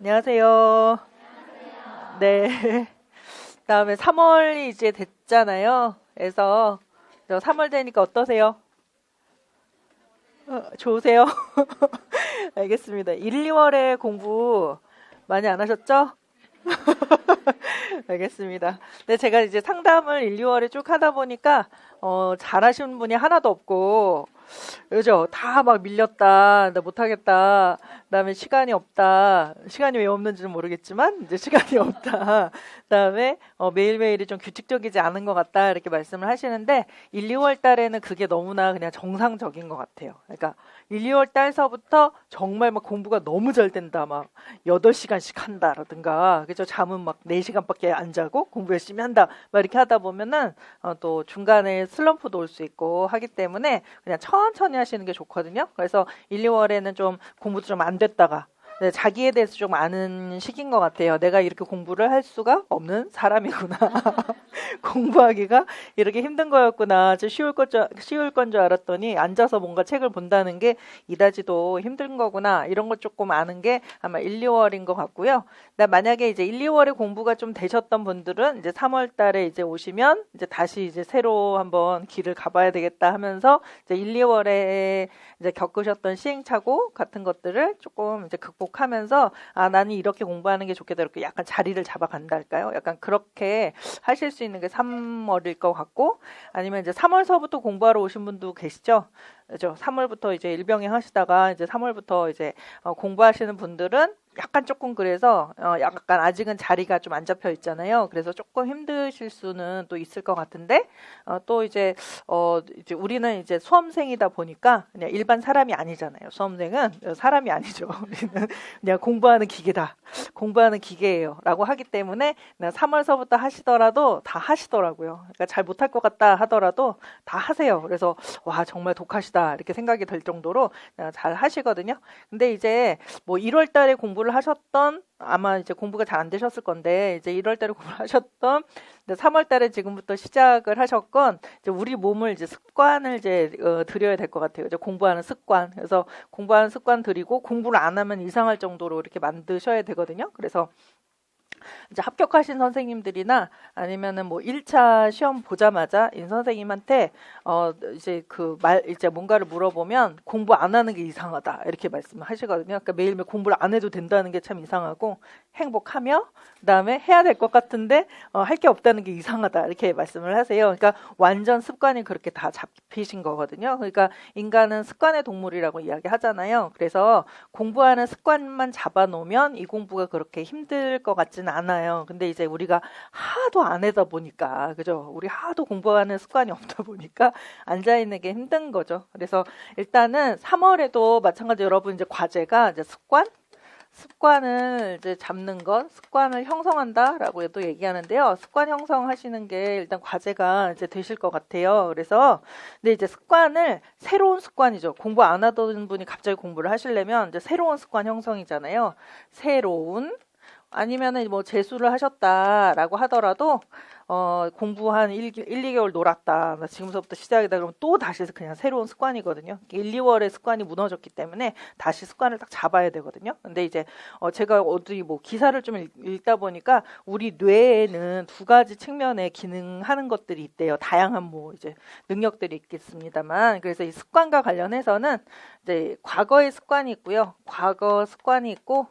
안녕하세요. 네. 다음에 3월이 이제 됐잖아요. 그래서 3월 되니까 어떠세요? 좋으세요? 알겠습니다. 1, 2월에 공부 많이 안 하셨죠? 알겠습니다. 네, 제가 이제 상담을 1, 2월에 쭉 하다 보니까 잘하시는 분이 하나도 없고, 그죠? 다 막 밀렸다, 나 못하겠다, 그다음에 시간이 없다, 시간이 왜 없는지는 모르겠지만 이제 시간이 없다, 그다음에 매일매일이 좀 규칙적이지 않은 것 같다 이렇게 말씀을 하시는데 1, 2월 달에는 그게 너무나 그냥 정상적인 것 같아요. 그러니까 1, 2월 달서부터 정말 막 공부가 너무 잘 된다, 막 8시간씩 한다라든가, 그죠? 잠은 막 4시간밖에 안 자고 공부 열심히 한다, 막 이렇게 하다 보면은 또 중간에 슬럼프도 올 수 있고 하기 때문에 그냥 천천히 하시는 게 좋거든요. 그래서 1, 2월에는 좀 공부도 좀 안 됐다가 네, 자기에 대해서 좀 아는 시기인 것 같아요. 내가 이렇게 공부를 할 수가 없는 사람이구나. 공부하기가 이렇게 힘든 거였구나. 쉬울 건 줄 알았더니 앉아서 뭔가 책을 본다는 게 이다지도 힘든 거구나. 이런 걸 조금 아는 게 아마 1, 2월인 것 같고요. 만약에 이제 1, 2월에 공부가 좀 되셨던 분들은 이제 3월 달에 이제 오시면 이제 다시 이제 새로 한번 길을 가봐야 되겠다 하면서 이제 1, 2월에 이제 겪으셨던 시행착오 같은 것들을 조금 이제 극복하면서 아, 나는 이렇게 공부하는 게 좋겠다, 이렇게 약간 자리를 잡아간다 할까요? 약간 그렇게 하실 수 있는 게 3월일 것 같고, 아니면 이제 3월서부터 공부하러 오신 분도 계시죠? 그죠? 3월부터 이제 일병행 하시다가 이제 3월부터 이제 공부하시는 분들은 약간 조금, 그래서 약간 아직은 자리가 좀 안 잡혀 있잖아요. 그래서 조금 힘드실 수는 또 있을 것 같은데, 또 이제 우리는 이제 수험생이다 보니까 그냥 일반 사람이 아니잖아요. 수험생은 사람이 아니죠. 우리는 그냥 공부하는 기계다, 공부하는 기계예요라고 하기 때문에 3월서부터 하시더라도 다 하시더라고요. 그러니까 잘 못할 것 같다 하더라도 다 하세요. 그래서 와, 정말 독하시다 이렇게 생각이 들 정도로 잘 하시거든요. 근데 이제 뭐 1월 달에 공부를 하셨던, 아마 이제 공부가 잘 안 되셨을 건데 이제 1월 달에 공부를 하셨던 3월 달에 지금부터 시작을 하셨건, 이제 우리 몸을 이제 습관을 이제 들여야 될 것 같아요. 이제 공부하는 습관. 그래서 공부하는 습관 들이고 공부를 안 하면 이상할 정도로 이렇게 만드셔야 되거든요. 그래서 이제 합격하신 선생님들이나 아니면은 뭐 1차 시험 보자마자 인 선생님한테 이제 이제 뭔가를 물어보면 공부 안 하는 게 이상하다 이렇게 말씀을 하시거든요. 그러니까 매일매일 공부를 안 해도 된다는 게 참 이상하고, 행복하며 그다음에 해야 될 것 같은데 할 게 없다는 게 이상하다 이렇게 말씀을 하세요. 그러니까 완전 습관이 그렇게 다 잡히신 거거든요. 그러니까 인간은 습관의 동물이라고 이야기하잖아요. 그래서 공부하는 습관만 잡아놓으면 이 공부가 그렇게 힘들 것 같지는 않아요. 근데 이제 우리가 하도 안 하다 보니까, 그죠? 우리 하도 공부하는 습관이 없다 보니까 앉아있는 게 힘든 거죠. 그래서 일단은 3월에도 마찬가지, 여러분 이제 과제가 이제 습관을 이제 잡는 것, 습관을 형성한다라고 또 얘기하는데요. 습관 형성하시는 게 일단 과제가 이제 되실 것 같아요. 그래서 근데 이제 새로운 습관이죠. 공부 안 하던 분이 갑자기 공부를 하시려면 이제 새로운 습관 형성이잖아요. 새로운, 아니면은 뭐 재수를 하셨다라고 하더라도 공부 한 2개월 놀았다, 나 지금서부터 시작이다 그러면 또 다시 그냥 새로운 습관이거든요. 1, 2월에 습관이 무너졌기 때문에 다시 습관을 딱 잡아야 되거든요. 근데 이제 제가 어디 뭐 기사를 좀 읽다 보니까 우리 뇌에는 두 가지 측면의 기능하는 것들이 있대요. 다양한 뭐 이제 능력들이 있겠습니다만, 그래서 이 습관과 관련해서는 이제 과거의 습관이 있고요. 과거 습관이 있고,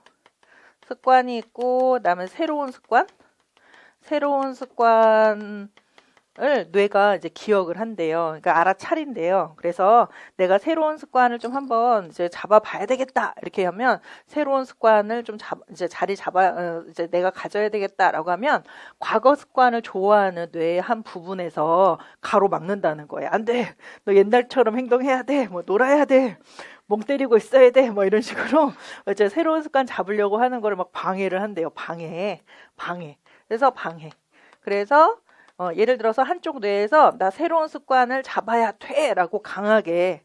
그다음에 새로운 습관을 뇌가 이제 기억을 한대요. 그러니까 알아차린대요. 그래서 내가 새로운 습관을 좀 한번 이제 잡아봐야 되겠다 이렇게 하면, 새로운 습관을 좀 이제 자리 잡아 이제 내가 가져야 되겠다라고 하면 과거 습관을 좋아하는 뇌의 한 부분에서 가로막는다는 거예요. 안 돼, 너 옛날처럼 행동해야 돼, 뭐 놀아야 돼, 멍 때리고 있어야 돼, 뭐 이런 식으로 이제 새로운 습관 잡으려고 하는 거를 막 방해를 한대요. 방해. 그래서 그래서 예를 들어서 한쪽 뇌에서 나 새로운 습관을 잡아야 돼라고 강하게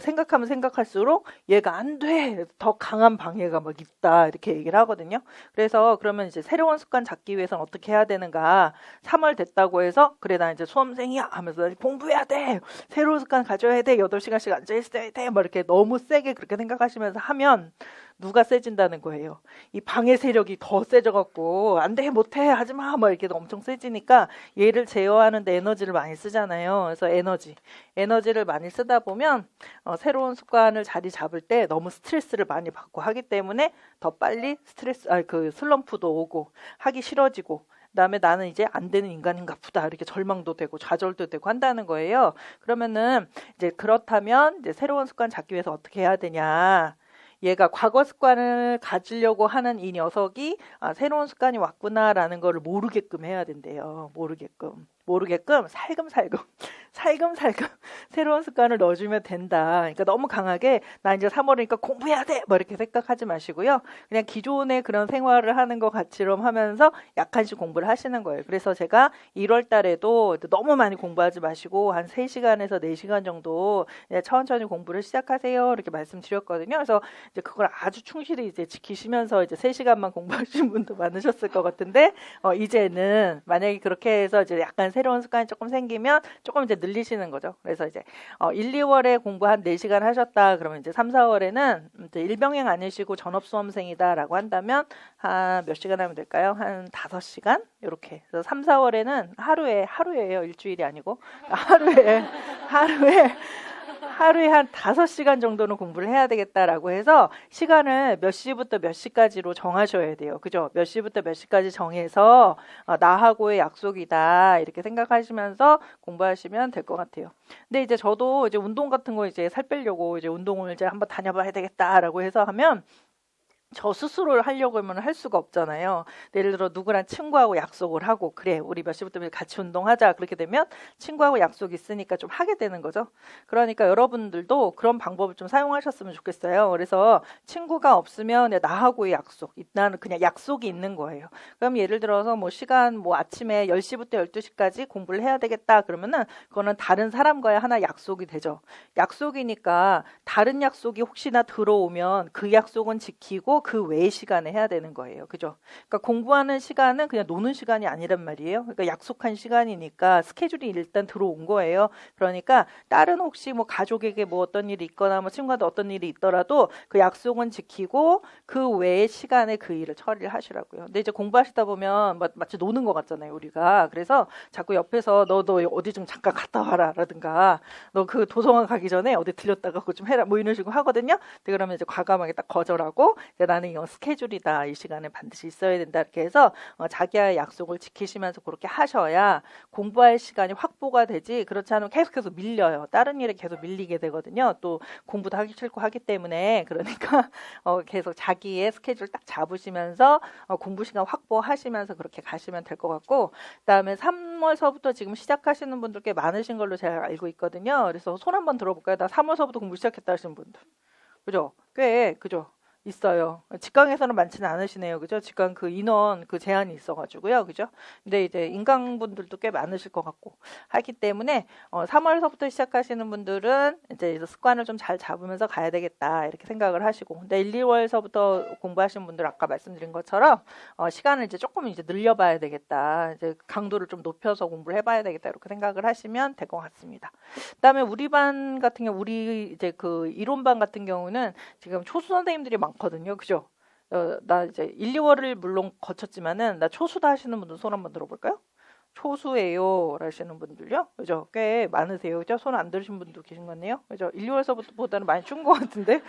생각하면 생각할수록 얘가 안 돼, 더 강한 방해가 막 있다 이렇게 얘기를 하거든요. 그래서 그러면 이제 새로운 습관 잡기 위해서는 어떻게 해야 되는가? 3월 됐다고 해서 그래 나 이제 수험생이야 하면서 공부해야 돼, 새로운 습관 가져야 돼, 8시간씩 앉아 있어야 돼, 막 이렇게 너무 세게 그렇게 생각하시면서 하면 누가 세진다는 거예요. 이 방해 세력이 더 세져갖고 안 돼, 못해, 하지마 막 이렇게 엄청 세지니까 얘를 제어하는 데 에너지를 많이 쓰잖아요. 그래서 에너지를 많이 쓰다 보면 새로운 습관을 자리 잡을 때 너무 스트레스를 많이 받고 하기 때문에 더 빨리 그 슬럼프도 오고 하기 싫어지고, 그다음에 나는 이제 안 되는 인간인가 보다 이렇게 절망도 되고 좌절도 되고 한다는 거예요. 그러면은 이제 그렇다면 이제 새로운 습관 잡기 위해서 어떻게 해야 되냐? 얘가 과거 습관을 가지려고 하는 이 녀석이 새로운 습관이 왔구나라는 거를 모르게끔 해야 된대요. 모르게끔 살금살금 새로운 습관을 넣어주면 된다. 그러니까 너무 강하게 나 이제 3월이니까 공부해야 돼 뭐 이렇게 생각하지 마시고요. 그냥 기존의 그런 생활을 하는 것 같이럼 하면서 약간씩 공부를 하시는 거예요. 그래서 제가 1월 달에도 너무 많이 공부하지 마시고 한 3시간에서 4시간 정도 천천히 공부를 시작하세요 이렇게 말씀드렸거든요. 그래서 이제 그걸 아주 충실히 이제 지키시면서 이제 3시간만 공부하신 분도 많으셨을 것 같은데, 이제는 만약에 그렇게 해서 이제 약간 새로운 습관이 조금 생기면 조금 이제 늘리시는 거죠. 그래서 이제 1, 2월에 공부 한 4시간 하셨다 그러면 이제 3, 4월에는 이제 일병행 아니시고 전업수험생이다라고 한다면 한 몇 시간 하면 될까요? 한 5시간 이렇게. 그래서 3, 4월에는 하루예요. 일주일이 아니고 하루에 한 5시간 정도는 공부를 해야 되겠다라고 해서 시간을 몇 시부터 몇 시까지로 정하셔야 돼요. 그죠? 몇 시부터 몇 시까지 정해서 나하고의 약속이다 이렇게 생각하시면서 공부하시면 될 것 같아요. 근데 이제 저도 이제 운동 같은 거 이제 살 빼려고 이제 운동을 이제 한번 다녀봐야 되겠다라고 해서 하면 저 스스로를 하려고 하면 할 수가 없잖아요. 예를 들어 누구랑 친구하고 약속을 하고 그래 우리 몇 시부터 같이 운동하자 그렇게 되면 친구하고 약속이 있으니까 좀 하게 되는 거죠. 그러니까 여러분들도 그런 방법을 좀 사용하셨으면 좋겠어요. 그래서 친구가 없으면 나하고의 약속, 나는 그냥 약속이 있는 거예요. 그럼 예를 들어서 뭐 시간 뭐 아침에 10시부터 12시까지 공부를 해야 되겠다 그러면은 그거는 다른 사람과의 하나 약속이 되죠. 약속이니까 다른 약속이 혹시나 들어오면 그 약속은 지키고 그 외의 시간에 해야 되는 거예요. 그죠? 그러니까 공부하는 시간은 그냥 노는 시간이 아니란 말이에요. 그러니까 약속한 시간이니까 스케줄이 일단 들어온 거예요. 그러니까 딸은 혹시 뭐 가족에게 뭐 어떤 일이 있거나 뭐 친구한테 어떤 일이 있더라도 그 약속은 지키고 그 외의 시간에 그 일을 처리를 하시라고요. 근데 이제 공부하시다 보면 마치 노는 것 같잖아요, 우리가. 그래서 자꾸 옆에서 너 어디 좀 잠깐 갔다 와라 라든가 너 그 도서관 가기 전에 어디 들렸다가 그거 좀 해라 뭐 이런 식으로 하거든요. 근데 그러면 이제 과감하게 딱 거절하고 나는 이거 스케줄이다. 이 시간에 반드시 있어야 된다. 이렇게 해서 자기와의 약속을 지키시면서 그렇게 하셔야 공부할 시간이 확보가 되지, 그렇지 않으면 계속해서 밀려요. 다른 일에 계속 밀리게 되거든요. 또 공부도 하기 싫고 하기 때문에. 그러니까 계속 자기의 스케줄 딱 잡으시면서 공부 시간 확보하시면서 그렇게 가시면 될 것 같고, 그다음에 3월서부터 지금 시작하시는 분들 꽤 많으신 걸로 제가 알고 있거든요. 그래서 손 한번 들어볼까요? 나 3월서부터 공부 시작했다 하시는 분들. 그죠? 그죠? 있어요. 직강에서는 많지는 않으시네요. 그죠? 직강 그 인원 그 제한이 있어가지고요. 그죠? 근데 이제 인강분들도 꽤 많으실 것 같고 하기 때문에 3월서부터 시작하시는 분들은 이제 습관을 좀 잘 잡으면서 가야 되겠다 이렇게 생각을 하시고, 근데 1, 2월서부터 공부하시는 분들 아까 말씀드린 것처럼 시간을 이제 조금 이제 늘려봐야 되겠다. 이제 강도를 좀 높여서 공부를 해봐야 되겠다 이렇게 생각을 하시면 될 것 같습니다. 그다음에 우리 반 같은 경우, 우리 이제 그 이론반 같은 경우는 지금 초수 선생님들이 많거든요. 그죠? 나 이제 1, 2월을 물론 거쳤지만은 나 초수다 하시는 분들 손 한번 들어볼까요? 초수예요 하시는 분들요. 그죠? 꽤 많으세요. 그죠? 손 안 들으신 분도 계신 것 같네요. 그죠? 1, 2월서부터보다는 많이 준 것 같은데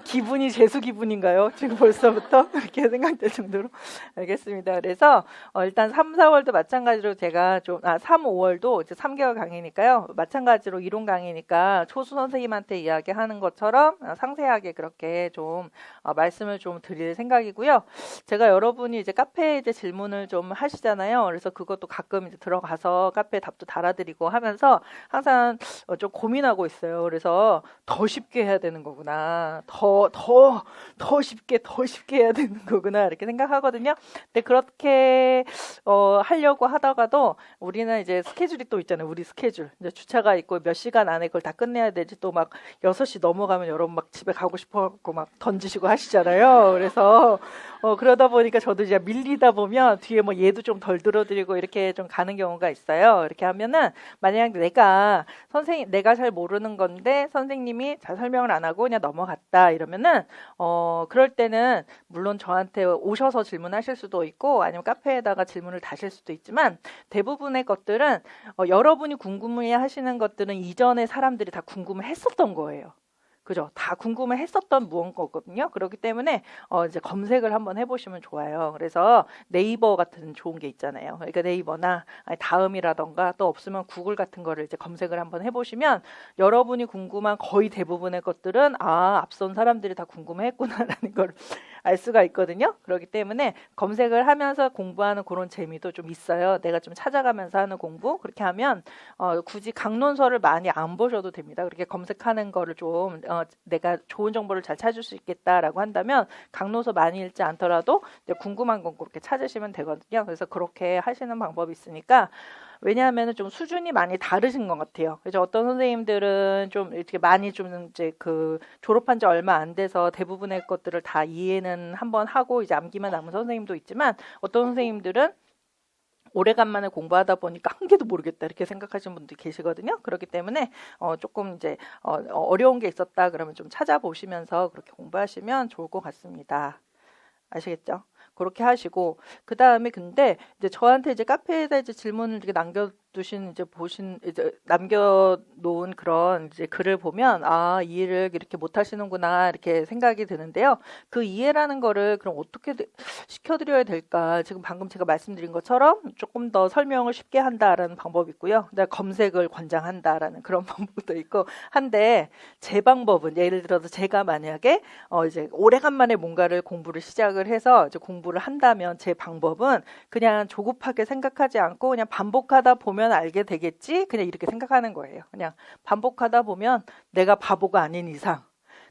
기분이 재수 기분인가요? 지금 벌써부터 이렇게 생각될 정도로. 알겠습니다. 그래서 일단 3, 4월도 마찬가지로 제가 3, 5월도 이제 3개월 강의니까요. 마찬가지로 이론 강의니까 초수 선생님한테 이야기하는 것처럼 상세하게 그렇게 좀 말씀을 좀 드릴 생각이고요. 제가 여러분이 이제 카페에 이제 질문을 좀 하시잖아요. 그래서 그것도 가끔 이제 들어가서 카페에 답도 달아드리고 하면서 항상 좀 고민하고 있어요. 그래서 더 쉽게 해야 되는 거구나. 더 쉽게 해야 되는 거구나 이렇게 생각하거든요. 근데 그렇게 하려고 하다가도 우리는 이제 스케줄이 또 있잖아요. 우리 스케줄 이제 주차가 있고 몇 시간 안에 그걸 다 끝내야 되지, 또 막 6시 넘어가면 여러분 막 집에 가고 싶어갖고 막 던지시고 하시잖아요. 그래서 그러다 보니까 저도 이제 밀리다 보면 뒤에 뭐 얘도 좀 덜 들어드리고 이렇게 좀 가는 경우가 있어요. 이렇게 하면은 만약 내가 잘 모르는 건데 선생님이 잘 설명을 안 하고 그냥 넘어갔다 이러면은 그럴 때는 물론 저한테 오셔서 질문하실 수도 있고 아니면 카페에다가 질문을 다실 수도 있지만 대부분의 것들은 여러분이 궁금해 하시는 것들은 이전에 사람들이 다 궁금해 했었던 거예요. 그죠? 다 궁금해 했었던 무언가거든요. 그렇기 때문에 이제 검색을 한번 해보시면 좋아요. 그래서 네이버 같은 좋은 게 있잖아요. 그러니까 네이버나 아니 다음이라던가 또 없으면 구글 같은 거를 이제 검색을 한번 해보시면 여러분이 궁금한 거의 대부분의 것들은 앞선 사람들이 다 궁금해했구나라는 걸 알 수가 있거든요. 그렇기 때문에 검색을 하면서 공부하는 그런 재미도 좀 있어요. 내가 좀 찾아가면서 하는 공부. 그렇게 하면 굳이 강론서를 많이 안 보셔도 됩니다. 그렇게 검색하는 거를 좀 내가 좋은 정보를 잘 찾을 수 있겠다라고 한다면 강론서 많이 읽지 않더라도 이제 궁금한 건 그렇게 찾으시면 되거든요. 그래서 그렇게 하시는 방법이 있으니까 왜냐하면 좀 수준이 많이 다르신 것 같아요. 그래서 어떤 선생님들은 좀 이렇게 많이 좀 이제 그 졸업한 지 얼마 안 돼서 대부분의 것들을 다 이해는 한번 하고 이제 암기만 남은 선생님도 있지만 어떤 선생님들은 오래간만에 공부하다 보니까 한 개도 모르겠다 이렇게 생각하시는 분들이 계시거든요. 그렇기 때문에 조금 이제 어려운 게 있었다 그러면 좀 찾아보시면서 그렇게 공부하시면 좋을 것 같습니다. 아시겠죠? 그렇게 하시고 그 다음에 근데 이제 저한테 이제 카페에다 이제 질문을 이렇게 남겨두신 이제 남겨놓은 그런 이제 글을 보면 이해를 이렇게 못하시는구나 이렇게 생각이 드는데요. 그 이해라는 거를 그럼 어떻게 시켜드려야 될까? 지금 방금 제가 말씀드린 것처럼 조금 더 설명을 쉽게 한다라는 방법이 있고요. 그다음에 검색을 권장한다라는 그런 방법도 있고 한데 제 방법은 예를 들어서 제가 만약에 이제 오래간만에 뭔가를 공부를 시작을 해서 이제 공부를 한다면 제 방법은 그냥 조급하게 생각하지 않고 그냥 반복하다 보면 알게 되겠지 그냥 이렇게 생각하는 거예요. 그냥 반복하다 보면 내가 바보가 아닌 이상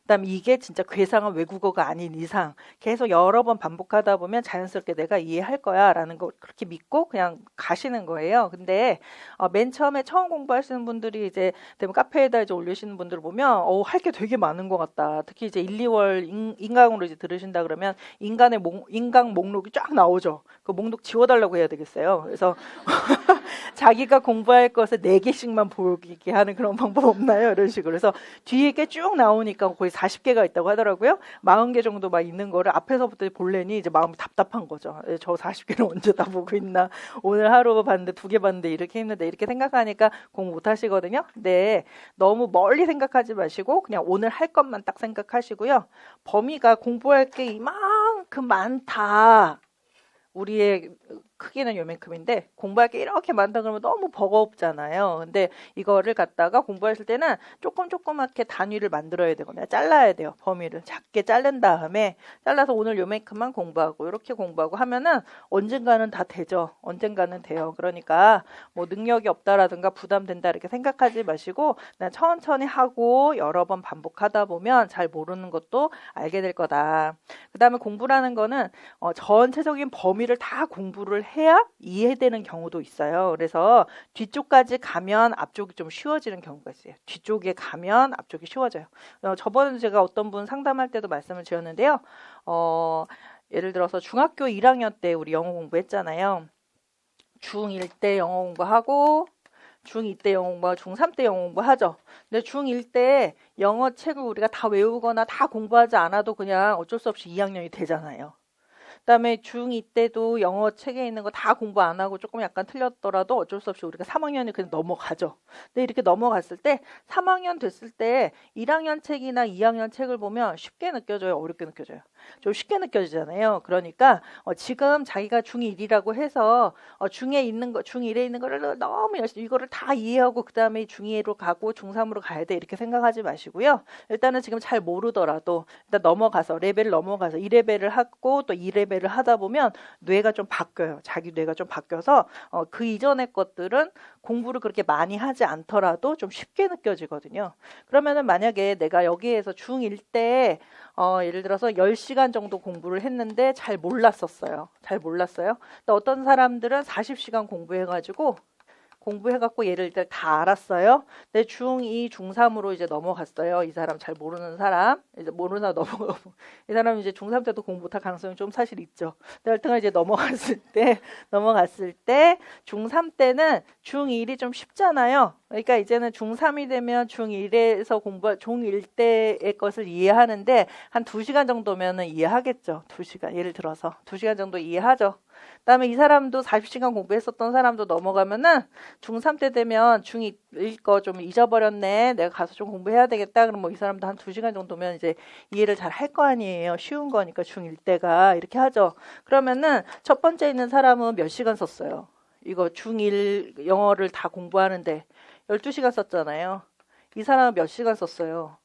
그다음에 이게 진짜 괴상한 외국어가 아닌 이상 계속 여러 번 반복하다 보면 자연스럽게 내가 이해할 거야라는 거 그렇게 믿고 그냥 가시는 거예요. 근데 맨 처음에 처음 공부하시는 분들이 이제 대부분 카페에다 이제 올리시는 분들 보면 할 게 되게 많은 것 같다. 특히 이제 1, 2월 인강으로 이제 들으신다 그러면 인강 목록이 쫙 나오죠. 그 목록 지워달라고 해야 되겠어요. 그래서 자기가 공부할 것을 4개씩만 보이게 하는 그런 방법 없나요? 이런 식으로. 그래서 뒤에 게 쭉 나오니까 거의 40개가 있다고 하더라고요. 40개 정도 막 있는 거를 앞에서부터 볼래니 이제 마음이 답답한 거죠. 저 40개를 언제 다 보고 있나. 오늘 하루 봤는데 2개 봤는데 이렇게 했는데 이렇게 생각하니까 공부 못 하시거든요. 근데 너무 멀리 생각하지 마시고 그냥 오늘 할 것만 딱 생각하시고요. 범위가 공부할 게 이만큼 많다. 우리의 크기는 요만큼인데 공부할 게 이렇게 많다 그러면 너무 버거웠잖아요. 근데 이거를 갖다가 공부하실 때는 조그맣게 단위를 만들어야 되거든요. 잘라야 돼요. 범위를 작게 자른 다음에 잘라서 오늘 요만큼만 공부하고 이렇게 공부하고 하면은 언젠가는 다 되죠. 언젠가는 돼요. 그러니까 뭐 능력이 없다라든가 부담된다 이렇게 생각하지 마시고 그냥 천천히 하고 여러 번 반복하다 보면 잘 모르는 것도 알게 될 거다. 그 다음에 공부라는 거는 전체적인 범위를 다 공부를 해야 이해되는 경우도 있어요. 그래서 뒤쪽까지 가면 앞쪽이 좀 쉬워지는 경우가 있어요. 뒤쪽에 가면 앞쪽이 쉬워져요. 저번에 제가 어떤 분 상담할 때도 말씀을 드렸는데요. 예를 들어서 중학교 1학년 때 우리 영어 공부했잖아요. 중1 때 영어 공부하고 중2 때 영어 공부하고 중3 때 영어 공부하죠. 근데 중1 때 영어 책을 우리가 다 외우거나 다 공부하지 않아도 그냥 어쩔 수 없이 2학년이 되잖아요. 그다음에 중2 때도 영어 책에 있는 거 다 공부 안 하고 조금 약간 틀렸더라도 어쩔 수 없이 우리가 3학년이 그냥 넘어가죠. 근데 이렇게 넘어갔을 때 3학년 됐을 때 1학년 책이나 2학년 책을 보면 쉽게 느껴져요? 어렵게 느껴져요? 좀 쉽게 느껴지잖아요. 그러니까 지금 자기가 중1이라고 해서 중1에 있는 거를 너무 열심히 이거를 다 이해하고 그다음에 중2로 가고 중3으로 가야 돼 이렇게 생각하지 마시고요. 일단은 지금 잘 모르더라도 일단 레벨을 넘어가서 2레벨을 하고 또 2레벨을 하다 보면 뇌가 좀 바뀌어요. 자기 뇌가 좀 바뀌어서 그 이전의 것들은 공부를 그렇게 많이 하지 않더라도 좀 쉽게 느껴지거든요. 그러면은 만약에 내가 여기에서 중1 때 예를 들어서 10시간 정도 공부를 했는데 잘 몰랐어요. 또 어떤 사람들은 40시간 공부해가지고 공부해갖고 얘를 일단 다 알았어요. 근데 중2, 중3으로 이제 넘어갔어요. 이 사람 잘 모르는 사람. 이제 모르는 사람 넘어가고. 이 사람은 이제 중3 때도 공부 못할 가능성이 좀 사실 있죠. 근데 하여튼 이제 넘어갔을 때, 중3 때는 중1이 좀 쉽잖아요. 그러니까 이제는 중3이 되면 중1 때의 것을 이해하는데, 한 2시간 정도면은 이해하겠죠. 2시간. 예를 들어서. 2시간 정도 이해하죠. 그다음에 이 사람도 40시간 공부했었던 사람도 넘어가면은 중3 때 되면 중1 거 좀 잊어버렸네. 내가 가서 좀 공부해야 되겠다. 그럼 뭐 이 사람도 한 2시간 정도면 이제 이해를 잘 할 거 아니에요. 쉬운 거니까 중1 때가 이렇게 하죠. 그러면은 첫 번째 있는 사람은 몇 시간 썼어요? 이거 중1 영어를 다 공부하는데 12시간 썼잖아요. 이 사람은 몇 시간 썼어요?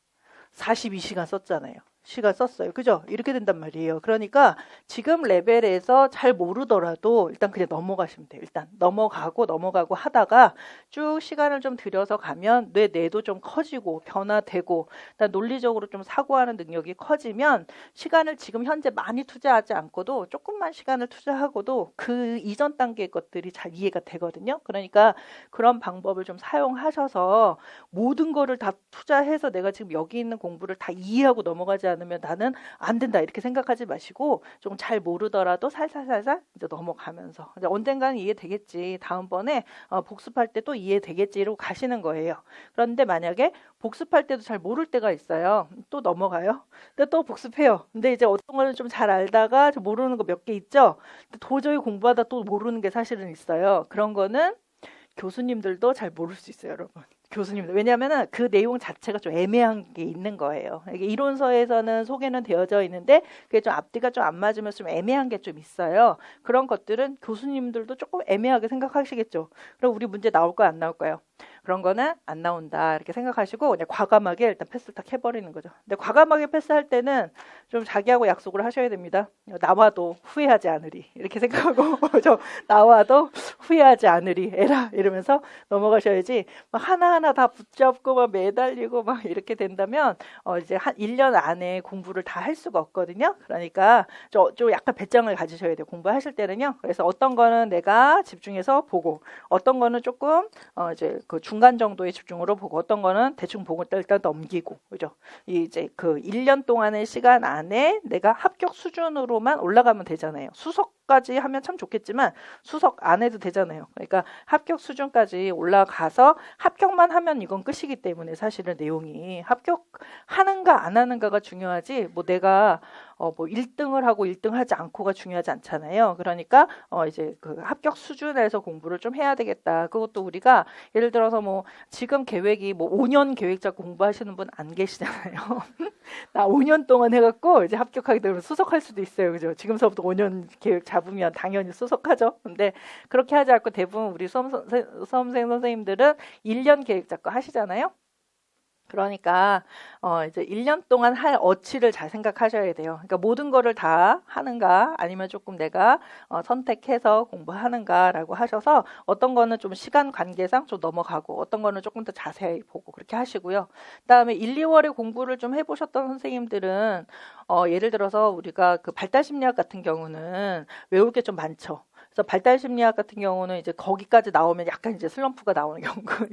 42시간 썼잖아요. 시간 썼어요. 그죠? 이렇게 된단 말이에요. 그러니까 지금 레벨에서 잘 모르더라도 일단 그냥 넘어가시면 돼요. 일단 넘어가고 하다가 쭉 시간을 좀 들여서 가면 뇌도 좀 커지고 변화되고 일단 논리적으로 좀 사고하는 능력이 커지면 시간을 지금 현재 많이 투자하지 않고도 조금만 시간을 투자하고도 그 이전 단계의 것들이 잘 이해가 되거든요. 그러니까 그런 방법을 좀 사용하셔서 모든 거를 다 투자해서 내가 지금 여기 있는 공부를 다 이해하고 넘어가지 않으면 나는 안 된다 이렇게 생각하지 마시고 좀 잘 모르더라도 살살살살 이제 넘어가면서 이제 언젠가는 이해되겠지. 다음번에 복습할 때 또 이해되겠지 이러고 가시는 거예요. 그런데 만약에 복습할 때도 잘 모를 때가 있어요. 또 넘어가요. 근데 또 복습해요. 근데 이제 어떤 거는 좀 잘 알다가 모르는 거 몇 개 있죠. 근데 도저히 공부하다 또 모르는 게 사실은 있어요. 그런 거는 교수님들도 잘 모를 수 있어요, 여러분. 교수님들. 왜냐하면 그 내용 자체가 좀 애매한 게 있는 거예요. 이게 이론서에서는 소개는 되어져 있는데 그게 좀 앞뒤가 좀 안 맞으면 좀 애매한 게 좀 있어요. 그런 것들은 교수님들도 조금 애매하게 생각하시겠죠. 그럼 우리 문제 나올 거야, 안 나올까요? 그런 거는 안 나온다 이렇게 생각하시고 그냥 과감하게 일단 패스를 딱 해버리는 거죠. 근데 과감하게 패스할 때는 좀 자기하고 약속을 하셔야 됩니다. 나와도 후회하지 않으리 이렇게 생각하고 나와도 후회하지 않으리 에라 이러면서 넘어가셔야지 막 하나하나 다 붙잡고 막 매달리고 막 이렇게 된다면 이제 한 1년 안에 공부를 다 할 수가 없거든요. 그러니까 좀 약간 배짱을 가지셔야 돼요. 공부하실 때는요. 그래서 어떤 거는 내가 집중해서 보고 어떤 거는 조금 이제 그 중간 정도의 집중으로 보고 어떤 거는 대충 보고 일단 넘기고 그죠? 이제 그 1년 동안의 시간 안에 내가 합격 수준으로만 올라가면 되잖아요. 수석까지 하면 참 좋겠지만 수석 안 해도 되잖아요. 그러니까 합격 수준까지 올라가서 합격만 하면 이건 끝이기 때문에 사실은 내용이 합격하는가 안 하는가가 중요하지 뭐 내가 뭐 1등을 하고 1등 하지 않고가 중요하지 않잖아요. 그러니까 이제 그 합격 수준에서 공부를 좀 해야 되겠다. 그것도 우리가 예를 들어서 뭐 지금 계획이 뭐 5년 계획 잡고 공부하시는 분 안 계시잖아요. 나 5년 동안 해갖고 이제 합격하게 되면 수석할 수도 있어요. 그죠? 지금서부터 5년 계획 잡으면 당연히 수석하죠. 근데 그렇게 하지 않고 대부분 우리 수험생 선생님들은 1년 계획 잡고 하시잖아요. 그러니까 이제 1년 동안 할 어치를 잘 생각하셔야 돼요. 그러니까 모든 거를 다 하는가 아니면 조금 내가 선택해서 공부하는가라고 하셔서 어떤 거는 좀 시간 관계상 좀 넘어가고 어떤 거는 조금 더 자세히 보고 그렇게 하시고요. 그다음에 1, 2월에 공부를 좀 해보셨던 선생님들은 예를 들어서 우리가 그 발달 심리학 같은 경우는 외울 게 좀 많죠. 그래서 발달 심리학 같은 경우는 이제 거기까지 나오면 약간 이제 슬럼프가 나오는 경우가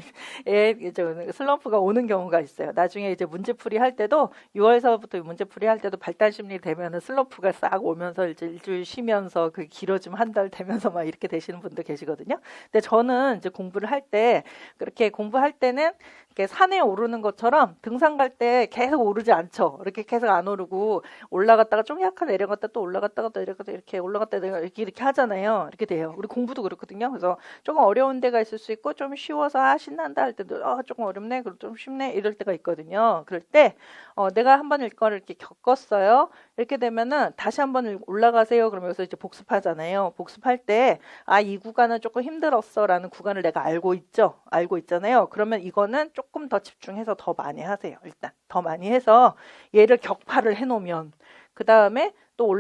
이제 슬럼프가 오는 경우가 있어요. 나중에 이제 문제풀이 할 때도 6월서부터 문제풀이 할 때도 발달 심리 되면은 슬럼프가 싹 오면서 이제 일주일 쉬면서 그 길어지면 한 달 되면서 막 이렇게 되시는 분도 계시거든요. 근데 저는 이제 공부를 할 때 그렇게 공부할 때는 이렇게 산에 오르는 것처럼 등산 갈 때 계속 오르지 않죠. 이렇게 계속 안 오르고 올라갔다가 좀 약간 내려갔다 또 올라갔다가 또 내려갔다 이렇게 올라갔다 내가 이렇게 하잖아요. 이렇게 돼요. 우리 공부도 그렇거든요. 그래서 조금 어려운 데가 있을 수 있고 좀 쉬워서 신난다 할 때도 조금 어렵네, 그리고 좀 쉽네 이럴 때가 있거든요. 그럴 때 내가 한번 이거를 이렇게 겪었어요. 이렇게 되면은 다시 한번 올라가세요. 그러면서 이제 복습하잖아요. 복습할 때 이 구간은 조금 힘들었어라는 구간을 내가 알고 있잖아요. 그러면 이거는 조금 더 집중해서 더 많이 하세요. 일단 더 많이 해서 얘를 격파를 해놓으면 그 다음에 또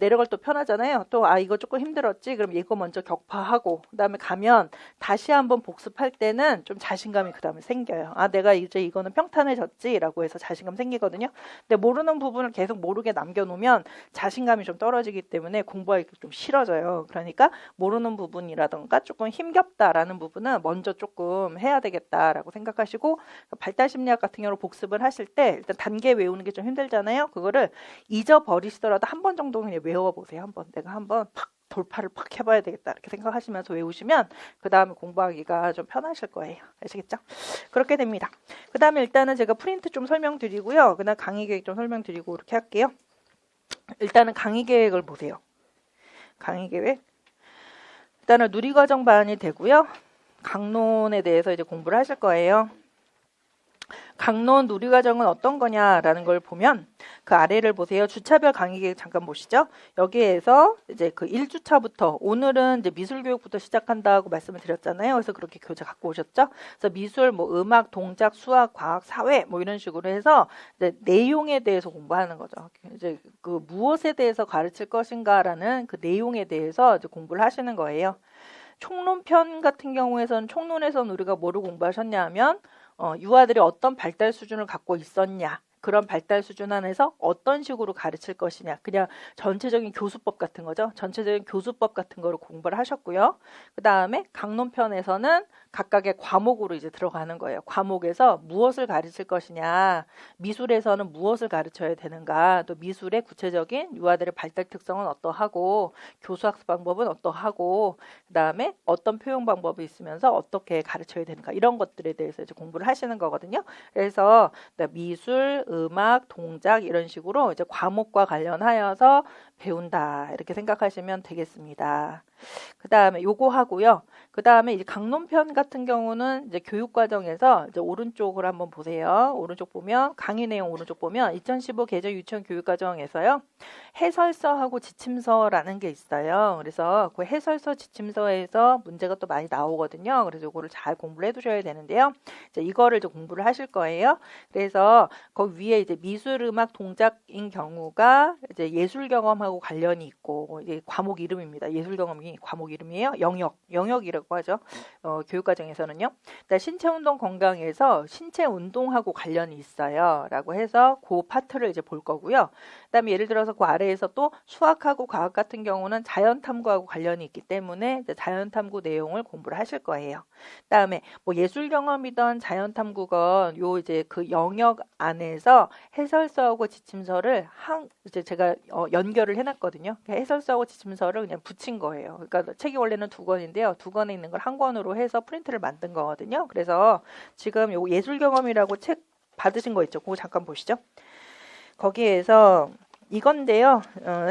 내려갈 또 편하잖아요. 또 이거 조금 힘들었지. 그럼 이거 먼저 격파하고 그다음에 가면 다시 한번 복습할 때는 좀 자신감이 그다음에 생겨요. 내가 이제 이거는 평탄해졌지라고 해서 자신감 생기거든요. 근데 모르는 부분을 계속 모르게 남겨놓으면 자신감이 좀 떨어지기 때문에 공부하기 좀 싫어져요. 그러니까 모르는 부분이라던가 조금 힘겹다라는 부분은 먼저 조금 해야 되겠다라고 생각하시고, 발달 심리학 같은 경우로 복습을 하실 때 일단 단계 외우는 게 좀 힘들잖아요. 그거를 잊어버리시더라도 한 번 정도는 그냥 외워보세요. 내가 한번 팍 돌파를 팍 해봐야 되겠다 이렇게 생각하시면서 외우시면 그 다음에 공부하기가 좀 편하실 거예요. 아시겠죠? 그렇게 됩니다. 그 다음에 일단은 제가 프린트 좀 설명드리고요. 그다음 강의 계획 좀 설명드리고 이렇게 할게요. 일단은 강의 계획을 보세요. 강의 계획. 일단은 누리과정 반이 되고요. 강론에 대해서 이제 공부를 하실 거예요. 강론 누리과정은 어떤 거냐라는 걸 보면 그 아래를 보세요. 주차별 강의 계획 잠깐 보시죠. 여기에서 이제 그 1주차부터 오늘은 이제 미술 교육부터 시작한다고 말씀을 드렸잖아요. 그래서 그렇게 교재 갖고 오셨죠. 그래서 미술, 뭐 음악, 동작, 수학, 과학, 사회 뭐 이런 식으로 해서 이제 내용에 대해서 공부하는 거죠. 이제 그 무엇에 대해서 가르칠 것인가라는 그 내용에 대해서 이제 공부를 하시는 거예요. 총론편 같은 경우에서는 총론에서는 우리가 뭐를 공부하셨냐 하면 유아들이 어떤 발달 수준을 갖고 있었냐, 그런 발달 수준 안에서 어떤 식으로 가르칠 것이냐, 그냥 전체적인 교수법 같은 거죠. 전체적인 교수법 같은 거를 공부를 하셨고요. 그 다음에 강론편에서는 각각의 과목으로 이제 들어가는 거예요. 과목에서 무엇을 가르칠 것이냐, 미술에서는 무엇을 가르쳐야 되는가, 또 미술의 구체적인 유아들의 발달 특성은 어떠하고, 교수학습 방법은 어떠하고, 그 다음에 어떤 표현 방법이 있으면서 어떻게 가르쳐야 되는가, 이런 것들에 대해서 이제 공부를 하시는 거거든요. 그래서 미술, 음악, 동작 이런 식으로 이제 과목과 관련하여서 배운다 이렇게 생각하시면 되겠습니다. 그 다음에 요거 하고요. 그 다음에 이제 강론편 같은 경우는 이제 교육과정에서 이제 오른쪽을 한번 보세요. 오른쪽 보면 강의 내용 오른쪽 보면 2015 개정 유치원 교육과정에서요. 해설서하고 지침서라는 게 있어요. 그래서 그 해설서 지침서에서 문제가 또 많이 나오거든요. 그래서 요거를 잘 공부를 해두셔야 되는데요. 이제 이거를 이제 공부를 하실 거예요. 그래서 거기 위에 이제 미술, 음악, 동작인 경우가 이제 예술 경험하고 관련이 있고, 이게 과목 이름입니다. 예술 경험이 과목 이름이에요. 영역이라고 하죠. 교육과정에서는요. 신체 운동 건강에서 신체 운동하고 관련이 있어요. 라고 해서 그 파트를 이제 볼 거고요. 그다음에 예를 들어서 그 아래에서 또 수학하고 과학 같은 경우는 자연탐구하고 관련이 있기 때문에 이제 자연탐구 내용을 공부를 하실 거예요. 그다음에 뭐 예술 경험이던 자연탐구건 요 이제 그 영역 안에서 해설서하고 지침서를 이제 제가 연결을 해놨거든요. 해설서하고 지침서를 그냥 붙인 거예요. 그러니까 책이 원래는 2권인데요. 2권에 있는 걸 한 권으로 해서 프린트를 만든 거거든요. 그래서 지금 요 예술 경험이라고 책 받으신 거 있죠? 그거 잠깐 보시죠. 거기에서 이건데요.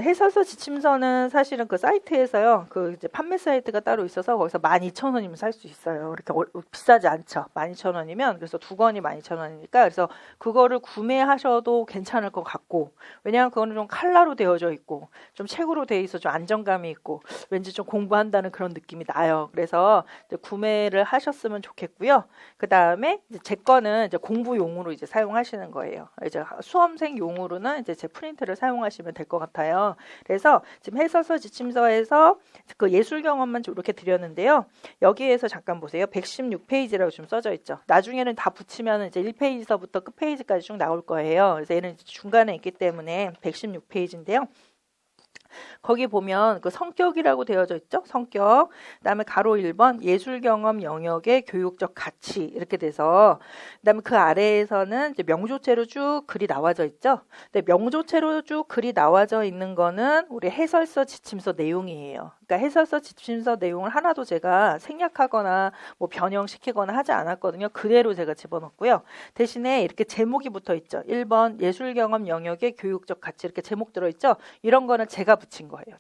해설서 지침서는 사실은 그 사이트에서요. 그 이제 판매 사이트가 따로 있어서 거기서 12,000원이면 살 수 있어요. 이렇게 비싸지 않죠. 12,000원이면 그래서 2권이 12,000원이니까 그래서 그거를 구매하셔도 괜찮을 것 같고, 왜냐하면 그거는 좀 칼라로 되어져 있고 좀 책으로 되어 있어 좀 안정감이 있고 왠지 좀 공부한다는 그런 느낌이 나요. 그래서 이제 구매를 하셨으면 좋겠고요. 그 다음에 제 거는 이제 공부용으로 이제 사용하시는 거예요. 이제 수험생용으로는 이제 제 프린트를 사용하시면 될 것 같아요. 그래서 지금 해설서 지침서에서 그 예술 경험만 이렇게 드렸는데요. 여기에서 잠깐 보세요. 116페이지라고 좀 써져 있죠. 나중에는 다 붙이면 이제 1페이지서부터 끝페이지까지 쭉 나올 거예요. 그래서 얘는 중간에 있기 때문에 116페이지인데요. 거기 보면 그 성격이라고 되어져 있죠. 성격. 그다음에 가로 1번 예술 경험 영역의 교육적 가치 이렇게 돼서, 그다음에 그 아래에서는 이제 명조체로 쭉 글이 나와져 있죠. 근데 명조체로 쭉 글이 나와져 있는 거는 우리 해설서 지침서 내용이에요. 그러니까 해설서 지침서 내용을 하나도 제가 생략하거나 뭐 변형시키거나 하지 않았거든요. 그대로 제가 집어넣고요. 대신에 이렇게 제목이 붙어 있죠. 1번 예술 경험 영역의 교육적 가치 이렇게 제목 들어 있죠. 이런 거는 제가 붙인 거예요.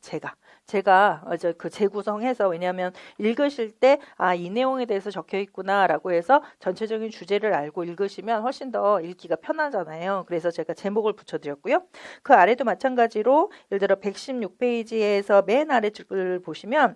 제가 그 재구성해서, 왜냐하면 읽으실 때 이 내용에 대해서 적혀 있구나라고 해서 전체적인 주제를 알고 읽으시면 훨씬 더 읽기가 편하잖아요. 그래서 제가 제목을 붙여드렸고요. 그 아래도 마찬가지로 예를 들어 116페이지에서 맨 아래쪽을 보시면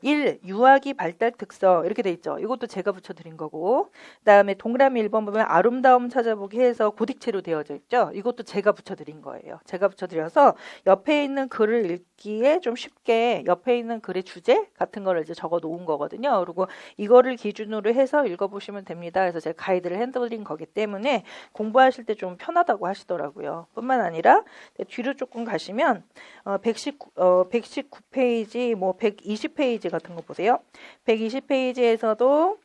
1. 유아기 발달 특성 이렇게 돼 있죠. 이것도 제가 붙여드린 거고, 그다음에 동그라미 1번 보면 아름다움 찾아보기 해서 고딕체로 되어져 있죠. 이것도 제가 붙여드린 거예요. 제가 붙여드려서 옆에 있는 글을 읽기에 좀 쉽게 옆에 있는 글의 주제 같은 거를 이제 적어 놓은 거거든요. 그리고 이거를 기준으로 해서 읽어보시면 됩니다. 그래서 제가 가이드를 해드린 거기 때문에 공부하실 때 좀 편하다고 하시더라고요. 뿐만 아니라 뒤로 조금 가시면 119페이지, 뭐 120페이지 같은 거 보세요. 120페이지에서도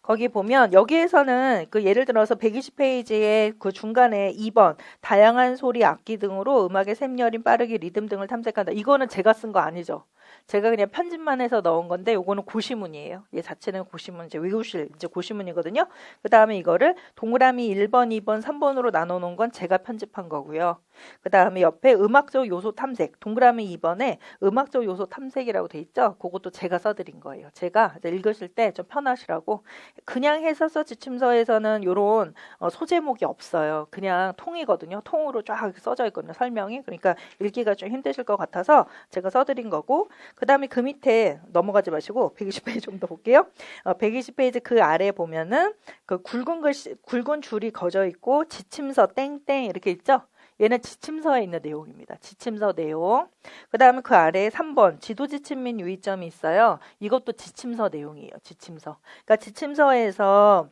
거기 보면 여기에서는 그 예를 들어서 120페이지에 그 중간에 2번 다양한 소리, 악기 등으로 음악의 샘여림, 빠르기, 리듬 등을 탐색한다. 이거는 제가 쓴 거 아니죠. 제가 그냥 편집만 해서 넣은 건데 요거는 고시문이에요. 얘 자체는 고시문, 이제 외우실 이제 고시문이거든요. 그 다음에 이거를 동그라미 1번, 2번, 3번으로 나눠 놓은 건 제가 편집한 거고요. 그 다음에 옆에 음악적 요소 탐색, 동그라미 2번에 음악적 요소 탐색이라고 돼 있죠. 그것도 제가 써드린 거예요. 제가 이제 읽으실 때 좀 편하시라고. 그냥 해설서 지침서에서는 요런 소제목이 없어요. 그냥 통이거든요. 통으로 쫙 써져 있거든요. 설명이. 그러니까 읽기가 좀 힘드실 것 같아서 제가 써드린 거고, 그 다음에 그 밑에 넘어가지 마시고 120페이지 좀 더 볼게요. 120페이지 그 아래 보면은 그 굵은 줄이 그어져 있고 지침서 땡땡 이렇게 있죠. 얘는 지침서에 있는 내용입니다. 지침서 내용. 그 다음에 그 아래에 3번 지도 지침 및 유의점이 있어요. 이것도 지침서 내용이에요. 지침서. 그러니까 지침서에서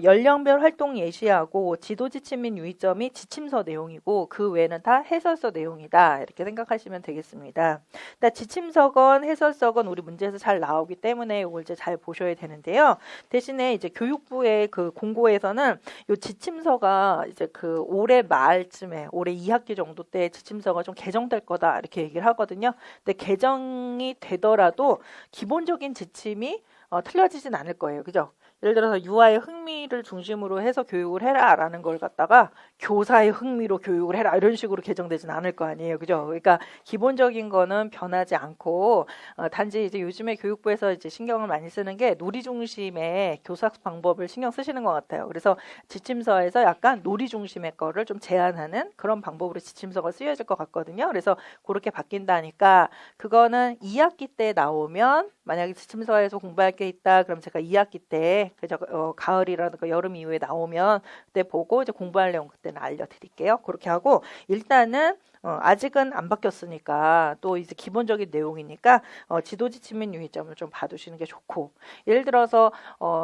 연령별 활동 예시하고 지도 지침 및 유의점이 지침서 내용이고 그 외에는 다 해설서 내용이다. 이렇게 생각하시면 되겠습니다. 그러니까 지침서건 해설서건 우리 문제에서 잘 나오기 때문에 이걸 이제 잘 보셔야 되는데요. 대신에 이제 교육부의 그 공고에서는 이 지침서가 이제 그 올해 말쯤에 올해 2학기 정도 때 지침서가 좀 개정될 거다 이렇게 얘기를 하거든요. 근데 개정이 되더라도 기본적인 지침이 틀려지진 않을 거예요. 그죠? 예를 들어서 유아의 흥미를 중심으로 해서 교육을 해라라는 걸 갖다가 교사의 흥미로 교육을 해라 이런 식으로 개정되진 않을 거 아니에요. 그죠? 그러니까 기본적인 거는 변하지 않고 단지 이제 요즘에 교육부에서 이제 신경을 많이 쓰는 게 놀이 중심의 교사 방법을 신경 쓰시는 것 같아요. 그래서 지침서에서 약간 놀이 중심의 거를 좀 제한하는 그런 방법으로 지침서가 쓰여질 것 같거든요. 그래서 그렇게 바뀐다니까 그거는 2학기 때 나오면 만약에 지침서에서 공부할 게 있다 그럼 제가 2학기 때 그죠? 가을이라든가 여름 이후에 나오면 그때 보고 이제 공부할 내용 그때는 알려드릴게요. 그렇게 하고 일단은 아직은 안 바뀌었으니까 또 이제 기본적인 내용이니까 지도 지침 및 유의점을 좀 봐두시는 게 좋고, 예를 들어서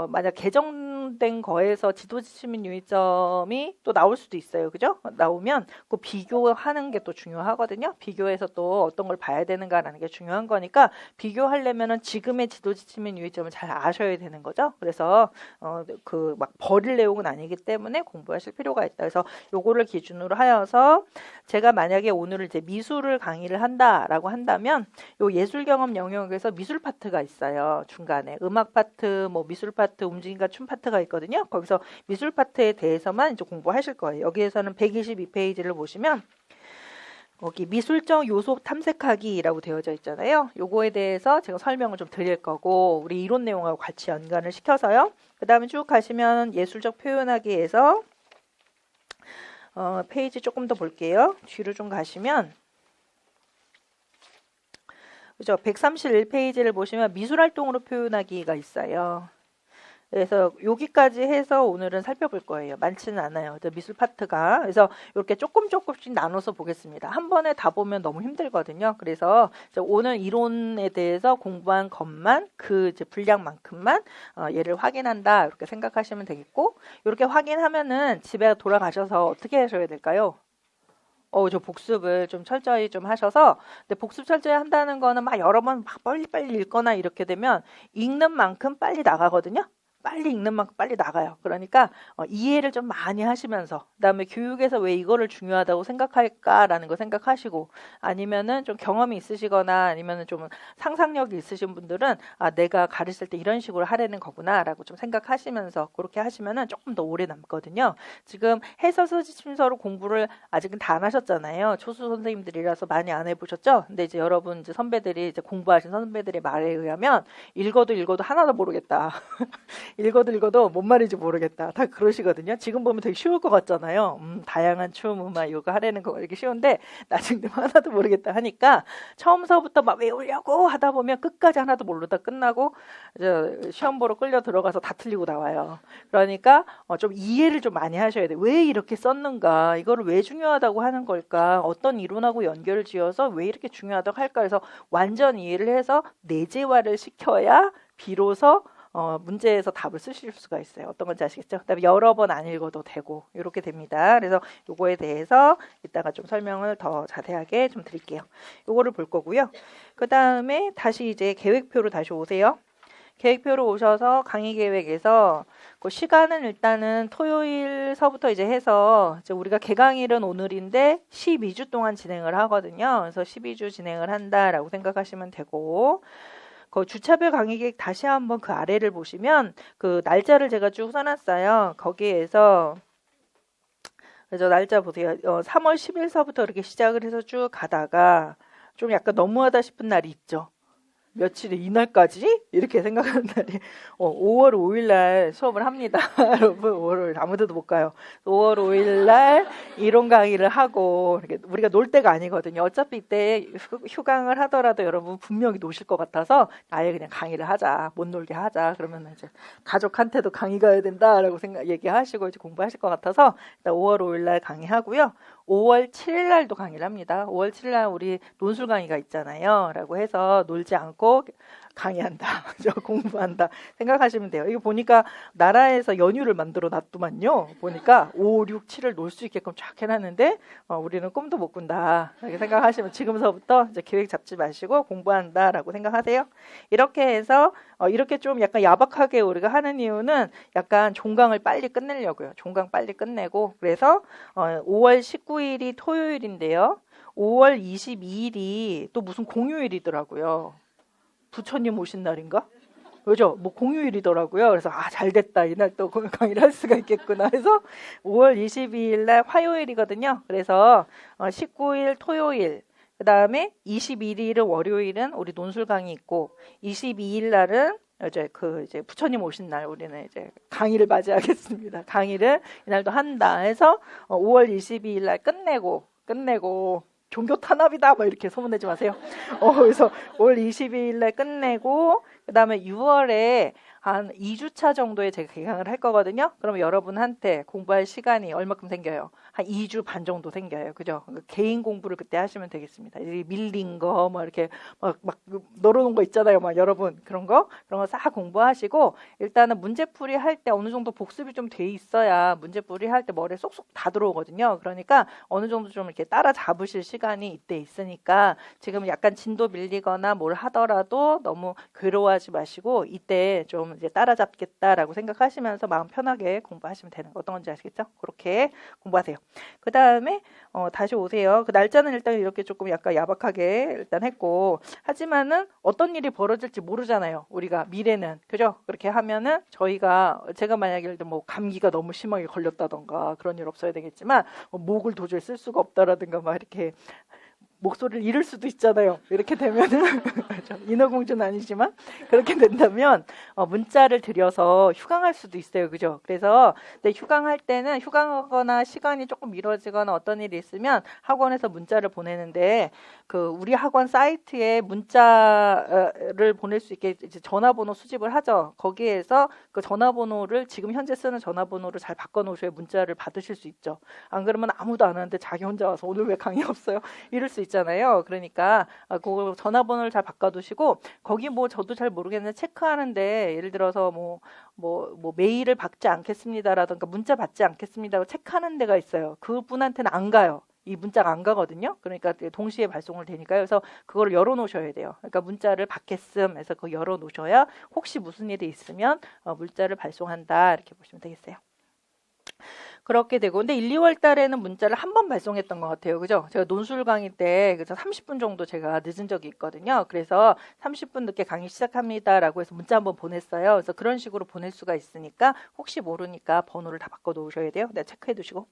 만약 개정된 거에서 지도 지침 및 유의점이 또 나올 수도 있어요. 그죠? 나오면 그 비교하는 게 또 중요하거든요. 비교해서 또 어떤 걸 봐야 되는가라는 게 중요한 거니까 비교하려면은 지금의 지도 지침 및 유의점을 잘 아셔야 되는 거죠. 그래서 그 막 버릴 내용은 아니기 때문에 공부하실 필요가 있다. 그래서 요거를 기준으로 하여서 제가 만약에 오늘 이제 미술을 강의를 한다라고 한다면 요 예술 경험 영역에서 미술 파트가 있어요. 중간에 음악 파트, 뭐 미술 파트, 움직임과 춤 파트가 있거든요. 거기서 미술 파트에 대해서만 이제 공부하실 거예요. 여기에서는 122페이지를 보시면 거기 미술적 요소 탐색하기라고 되어져 있잖아요. 요거에 대해서 제가 설명을 좀 드릴 거고 우리 이론 내용하고 같이 연관을 시켜서요. 그 다음에 쭉 가시면 예술적 표현하기에서 페이지 조금 더 볼게요. 뒤로 좀 가시면 그죠? 131페이지를 보시면 미술활동으로 표현하기가 있어요. 그래서 여기까지 해서 오늘은 살펴볼 거예요. 많지는 않아요. 미술 파트가. 그래서 이렇게 조금씩 나눠서 보겠습니다. 한 번에 다 보면 너무 힘들거든요. 그래서 오늘 이론에 대해서 공부한 것만 그 이제 분량만큼만 얘를 확인한다. 이렇게 생각하시면 되겠고, 이렇게 확인하면은 집에 돌아가셔서 어떻게 하셔야 될까요? 저 복습을 좀 철저히 좀 하셔서, 근데 복습 철저히 한다는 거는 막 여러 번 막 빨리빨리 읽거나 이렇게 되면 읽는 만큼 빨리 나가거든요. 빨리 읽는 만큼 빨리 나가요. 그러니까 이해를 좀 많이 하시면서 그다음에 교육에서 왜 이거를 중요하다고 생각할까라는 거 생각하시고 아니면은 좀 경험이 있으시거나 아니면은 좀 상상력이 있으신 분들은 아 내가 가르칠 때 이런 식으로 하라는 거구나라고 좀 생각하시면서 그렇게 하시면은 조금 더 오래 남거든요. 지금 해서 수지심서로 공부를 아직은 다 안 하셨잖아요. 초수 선생님들이라서 많이 안 해보셨죠? 근데 이제 여러분 이제 선배들이 이제 공부하신 선배들의 말에 의하면 읽어도 하나도 모르겠다. 읽어도 뭔 말인지 모르겠다. 다 그러시거든요. 지금 보면 되게 쉬울 것 같잖아요. 다양한 춤, 음악 이거 하라는 거 이렇게 쉬운데 나중에 되면 하나도 모르겠다 하니까 처음서부터 막 외우려고 하다 보면 끝까지 하나도 모르다 끝나고 이제 시험 보러 끌려 들어가서 다 틀리고 나와요. 그러니까 좀 이해를 좀 많이 하셔야 돼요. 왜 이렇게 썼는가? 이거를 왜 중요하다고 하는 걸까? 어떤 이론하고 연결을 지어서 왜 이렇게 중요하다고 할까? 해서 완전 이해를 해서 내재화를 시켜야 비로소 문제에서 답을 쓰실 수가 있어요. 어떤 건지 아시겠죠? 그다음에 여러 번 안 읽어도 되고 이렇게 됩니다. 그래서 요거에 대해서 이따가 좀 설명을 더 자세하게 좀 드릴게요. 요거를 볼 거고요. 그다음에 다시 이제 계획표로 다시 오세요. 계획표로 오셔서 강의 계획에서 그 시간은 일단은 토요일서부터 이제 해서 이제 우리가 개강일은 오늘인데 12주 동안 진행을 하거든요. 그래서 12주 진행을 한다라고 생각하시면 되고 그 주차별 강의 계획 다시 한번 그 아래를 보시면 그 날짜를 제가 쭉 써놨어요. 거기에서 그래서 날짜 보세요. 3월 10일서부터 이렇게 시작을 해서 쭉 가다가 좀 약간 너무하다 싶은 날이 있죠. 며칠에 이날까지? 이렇게 생각하는 날이 5월 5일 날 수업을 합니다. 여러분 5월 5일 아무데도 못 가요. 5월 5일 날 이론 강의를 하고 우리가 놀 때가 아니거든요. 어차피 이때 휴강을 하더라도 여러분 분명히 노실 것 같아서 아예 그냥 강의를 하자. 못 놀게 하자. 그러면 이제 가족한테도 강의 가야 된다라고 얘기하시고 이제 공부하실 것 같아서 일단 5월 5일 날 강의하고요. 5월 7일 날도 강의를 합니다. 5월 7일 날 우리 논술 강의가 있잖아요. 라고 해서 놀지 않고 강의한다. 공부한다. 생각하시면 돼요. 이거 보니까 나라에서 연휴를 만들어 놨더만요. 보니까 5, 6, 7을 놀 수 있게끔 쫙 해놨는데 우리는 꿈도 못 꾼다. 이렇게 생각하시면 지금서부터 이제 계획 잡지 마시고 공부한다라고 생각하세요. 이렇게 해서 이렇게 좀 약간 야박하게 우리가 하는 이유는 약간 종강을 빨리 끝내려고요. 종강 빨리 끝내고 그래서 5월 19일이 토요일인데요. 5월 22일이 또 무슨 공휴일이더라고요. 부처님 오신 날인가? 그죠? 뭐 공휴일이더라고요. 그래서 잘 됐다. 이날 또 강의를 할 수가 있겠구나 해서 5월 22일 날 화요일이거든요. 그래서 19일 토요일 그 다음에 21일은 월요일은 우리 논술 강의 있고 22일 날은 이제 부처님 오신 날 우리는 이제 강의를 맞이하겠습니다. 강의를 이날도 한다 해서 5월 22일 날 끝내고 종교 탄압이다 뭐 이렇게 소문내지 마세요. 그래서 5월 22일 날 끝내고 그다음에 6월에 한 2주차 정도에 제가 개강을 할 거거든요. 그러면 여러분한테 공부할 시간이 얼마큼 생겨요? 한 2주 반 정도 생겨요. 그죠? 개인 공부를 그때 하시면 되겠습니다. 밀린 거, 뭐 이렇게 막 널어놓은 거 있잖아요. 막 여러분 그런 거 싹 공부하시고 일단은 문제풀이 할 때 어느 정도 복습이 좀 돼 있어야 문제풀이 할 때 머리에 쏙쏙 다 들어오거든요. 그러니까 어느 정도 좀 이렇게 따라잡으실 시간이 이때 있으니까 지금 약간 진도 밀리거나 뭘 하더라도 너무 괴로워하지 마시고 이때 좀 이제 따라잡겠다라고 생각하시면서 마음 편하게 공부하시면 되는 거 어떤 건지 아시겠죠? 그렇게 공부하세요. 그 다음에 다시 오세요. 그 날짜는 일단 이렇게 조금 약간 야박하게 일단 했고 하지만은 어떤 일이 벌어질지 모르잖아요. 우리가 미래는 그죠? 그렇게 하면은 제가 만약에 예를 들면 뭐 감기가 너무 심하게 걸렸다던가 그런 일 없어야 되겠지만 목을 도저히 쓸 수가 없다라든가 막 이렇게 목소리를 잃을 수도 있잖아요. 이렇게 되면은 인어공주는 아니지만 그렇게 된다면 문자를 드려서 휴강할 수도 있어요. 그죠? 그래서 근데 휴강할 때는 휴강하거나 시간이 조금 미뤄지거나 어떤 일이 있으면 학원에서 문자를 보내는데 그 우리 학원 사이트에 문자를 보낼 수 있게 이제 전화번호 수집을 하죠. 거기에서 그 전화번호를 지금 현재 쓰는 전화번호를 잘 바꿔놓으셔야 문자를 받으실 수 있죠. 안 그러면 아무도 안 하는데 자기 혼자 와서 오늘 왜 강의 없어요? 이럴 수 있잖아요. 그러니까 그 전화번호를 잘 바꿔두시고 거기 뭐 저도 잘 모르겠는데 체크하는데 예를 들어서 뭐 메일을 받지 않겠습니다라든가 문자 받지 않겠습니다 체크하는 데가 있어요. 그분한테는 안 가요. 이 문자가 안 가거든요. 그러니까 동시에 발송을 되니까요. 그래서 그걸 열어놓으셔야 돼요. 그러니까 문자를 받겠음 해서 그거 열어놓으셔야 혹시 무슨 일이 있으면 문자를 발송한다 이렇게 보시면 되겠어요. 그렇게 되고 근데 1, 2월 달에는 문자를 한 번 발송했던 것 같아요. 그죠? 제가 논술 강의 때 그래서 30분 정도 제가 늦은 적이 있거든요. 그래서 30분 늦게 강의 시작합니다라고 해서 문자 한번 보냈어요. 그래서 그런 식으로 보낼 수가 있으니까 혹시 모르니까 번호를 다 바꿔 놓으셔야 돼요. 네, 체크해 두시고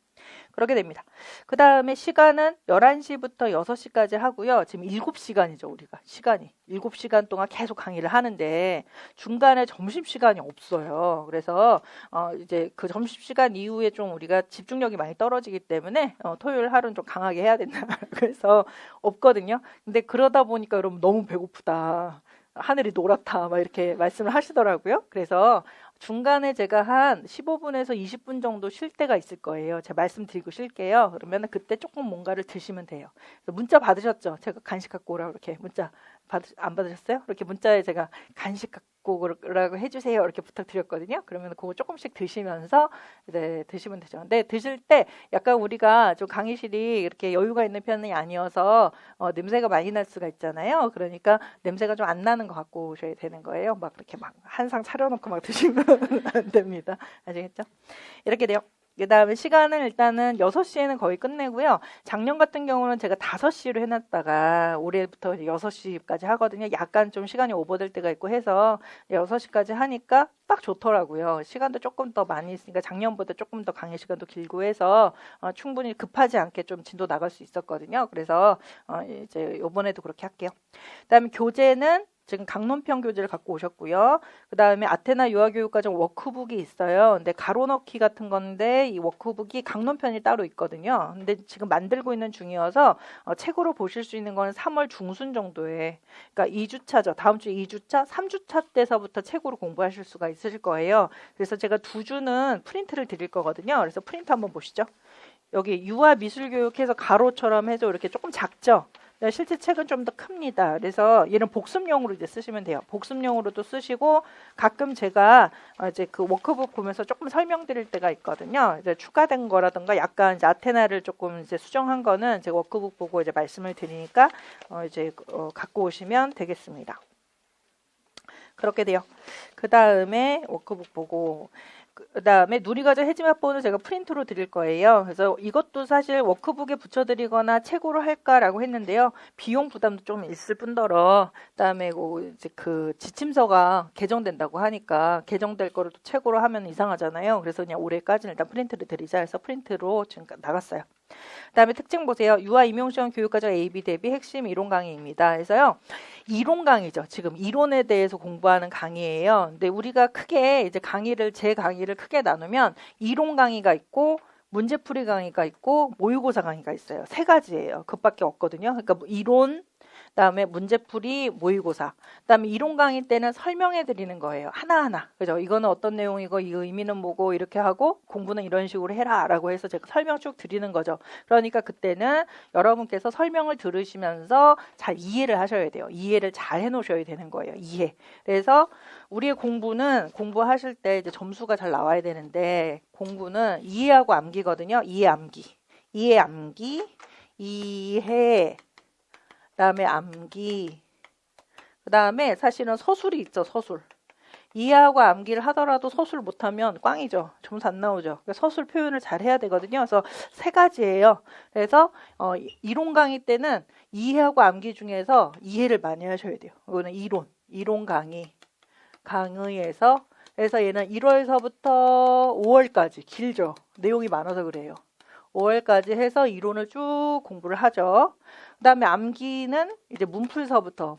그렇게 됩니다. 그 다음에 시간은 11시부터 6시까지 하고요. 지금 7시간이죠. 우리가 시간이 7시간 동안 계속 강의를 하는데 중간에 점심시간이 없어요. 그래서 이제 그 점심시간 이후에 좀 우리가 집중력이 많이 떨어지기 때문에 토요일 하루는 좀 강하게 해야 된다. 그래서 없거든요. 근데 그러다 보니까 여러분 너무 배고프다. 하늘이 노랗다. 막 이렇게 말씀을 하시더라고요. 그래서 중간에 제가 한 15분에서 20분 정도 쉴 때가 있을 거예요. 제가 말씀드리고 쉴게요. 그러면 그때 조금 뭔가를 드시면 돼요. 문자 받으셨죠? 제가 간식 갖고 오라고 이렇게 문자 안 받으셨어요? 이렇게 문자에 제가 간식 갖고 오라고 해주세요. 이렇게 부탁드렸거든요. 그러면 그거 조금씩 드시면서 이제 드시면 되죠. 근데 드실 때 약간 우리가 좀 강의실이 이렇게 여유가 있는 편이 아니어서 냄새가 많이 날 수가 있잖아요. 그러니까 냄새가 좀 안 나는 거 갖고 오셔야 되는 거예요. 막 이렇게 막 한 상 차려놓고 막 드시면 안 됩니다. 아시겠죠? 이렇게 돼요. 그 다음에 시간은 일단은 6시에는 거의 끝내고요. 작년 같은 경우는 제가 5시로 해놨다가 올해부터 6시까지 하거든요. 약간 좀 시간이 오버될 때가 있고 해서 6시까지 하니까 딱 좋더라고요. 시간도 조금 더 많이 있으니까 작년보다 조금 더 강의 시간도 길고 해서 충분히 급하지 않게 좀 진도 나갈 수 있었거든요. 그래서 이제 이번에도 그렇게 할게요. 그 다음에 교재는 지금 강론편 교재를 갖고 오셨고요. 그 다음에 아테나 유아교육과정 워크북이 있어요. 근데 가로넣기 같은 건데 이 워크북이 강론편이 따로 있거든요. 근데 지금 만들고 있는 중이어서 책으로 보실 수 있는 건 3월 중순 정도에 그러니까 2주차죠. 다음 주 2주차, 3주차 때서부터 책으로 공부하실 수가 있으실 거예요. 그래서 제가 2주는 프린트를 드릴 거거든요. 그래서 프린트 한번 보시죠. 여기 유아 미술교육해서 가로처럼 해서 이렇게 조금 작죠. 실제 책은 좀 더 큽니다. 그래서 얘는 복습용으로 이제 쓰시면 돼요. 복습용으로도 쓰시고 가끔 제가 이제 그 워크북 보면서 조금 설명드릴 때가 있거든요. 이제 추가된 거라든가 약간 이제 아테나를 조금 이제 수정한 거는 제가 워크북 보고 이제 말씀을 드리니까 이제 갖고 오시면 되겠습니다. 그렇게 돼요. 그 다음에 워크북 보고. 그 다음에 누리과정 해지맛보는 제가 프린트로 드릴 거예요. 그래서 이것도 사실 워크북에 붙여드리거나 책으로 할까라고 했는데요. 비용 부담도 좀 있을 뿐더러 그다음에 이제 그 지침서가 개정된다고 하니까 개정될 거를 또 책으로 하면 이상하잖아요. 그래서 그냥 올해까지는 일단 프린트를 드리자 해서 프린트로 지금 나갔어요. 그다음에 특징 보세요. 유아 임용시험 교육과정 AB 대비 핵심 이론 강의입니다. 그래서요. 이론 강의죠. 지금 이론에 대해서 공부하는 강의예요. 근데 우리가 크게 이제 제 강의를 크게 나누면 이론 강의가 있고 문제풀이 강의가 있고 모의고사 강의가 있어요. 3가지예요. 그밖에 없거든요. 그러니까 이론 그다음에 문제풀이, 모의고사. 그다음에 이론 강의 때는 설명해 드리는 거예요. 하나하나. 그죠? 이거는 어떤 내용이고 이 의미는 뭐고 이렇게 하고 공부는 이런 식으로 해라라고 해서 제가 설명 쭉 드리는 거죠. 그러니까 그때는 여러분께서 설명을 들으시면서 잘 이해를 하셔야 돼요. 이해를 잘 해 놓으셔야 되는 거예요. 이해. 그래서 우리의 공부는 공부하실 때 이제 점수가 잘 나와야 되는데 공부는 이해하고 암기거든요. 이해 암기. 이해 암기. 이해 그다음에 암기, 그다음에 사실은 서술이 있죠. 서술. 이해하고 암기를 하더라도 서술 못하면 꽝이죠. 점수 안 나오죠. 서술 표현을 잘 해야 되거든요. 그래서 3가지예요. 그래서 이론 강의 때는 이해하고 암기 중에서 이해를 많이 하셔야 돼요. 이거는 이론 강의에서 그래서 얘는 1월서부터 5월까지 길죠. 내용이 많아서 그래요. 5월까지 해서 이론을 쭉 공부를 하죠. 그 다음에 암기는 이제 문풀서부터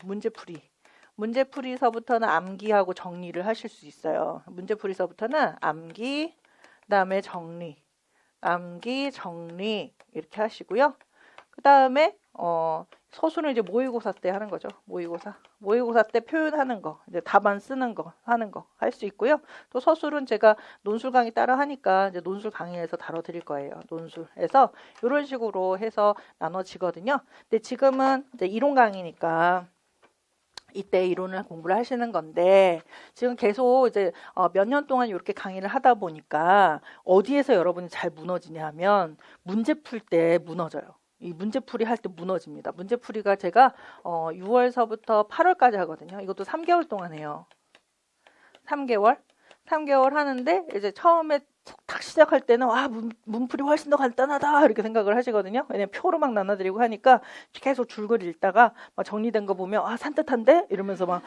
문제풀이서부터는 암기하고 정리를 하실 수 있어요. 문제풀이서부터는 암기, 그 다음에 암기, 정리 이렇게 하시고요. 그 다음에 서술은 이제 모의고사 때 하는 거죠. 모의고사 때 표현하는 거, 이제 답안 쓰는 거, 하는 거 할 수 있고요. 또 서술은 제가 논술 강의 따라 하니까 이제 논술 강의에서 다뤄드릴 거예요. 논술에서 이런 식으로 해서 나눠지거든요. 근데 지금은 이제 이론 강의니까 이때 이론을 공부를 하시는 건데 지금 계속 이제 몇 년 동안 이렇게 강의를 하다 보니까 어디에서 여러분이 잘 무너지냐 하면 문제 풀 때 무너져요. 이 문제풀이 할 때 무너집니다. 문제풀이가 제가 6월서부터 8월까지 하거든요. 이것도 3개월 동안 해요. 3개월 하는데 이제 처음에 딱 시작할 때는 문풀이 훨씬 더 간단하다 이렇게 생각을 하시거든요. 왜냐면 표로 막 나눠드리고 하니까 계속 줄거리 읽다가 막 정리된 거 보면 산뜻한데 이러면서 막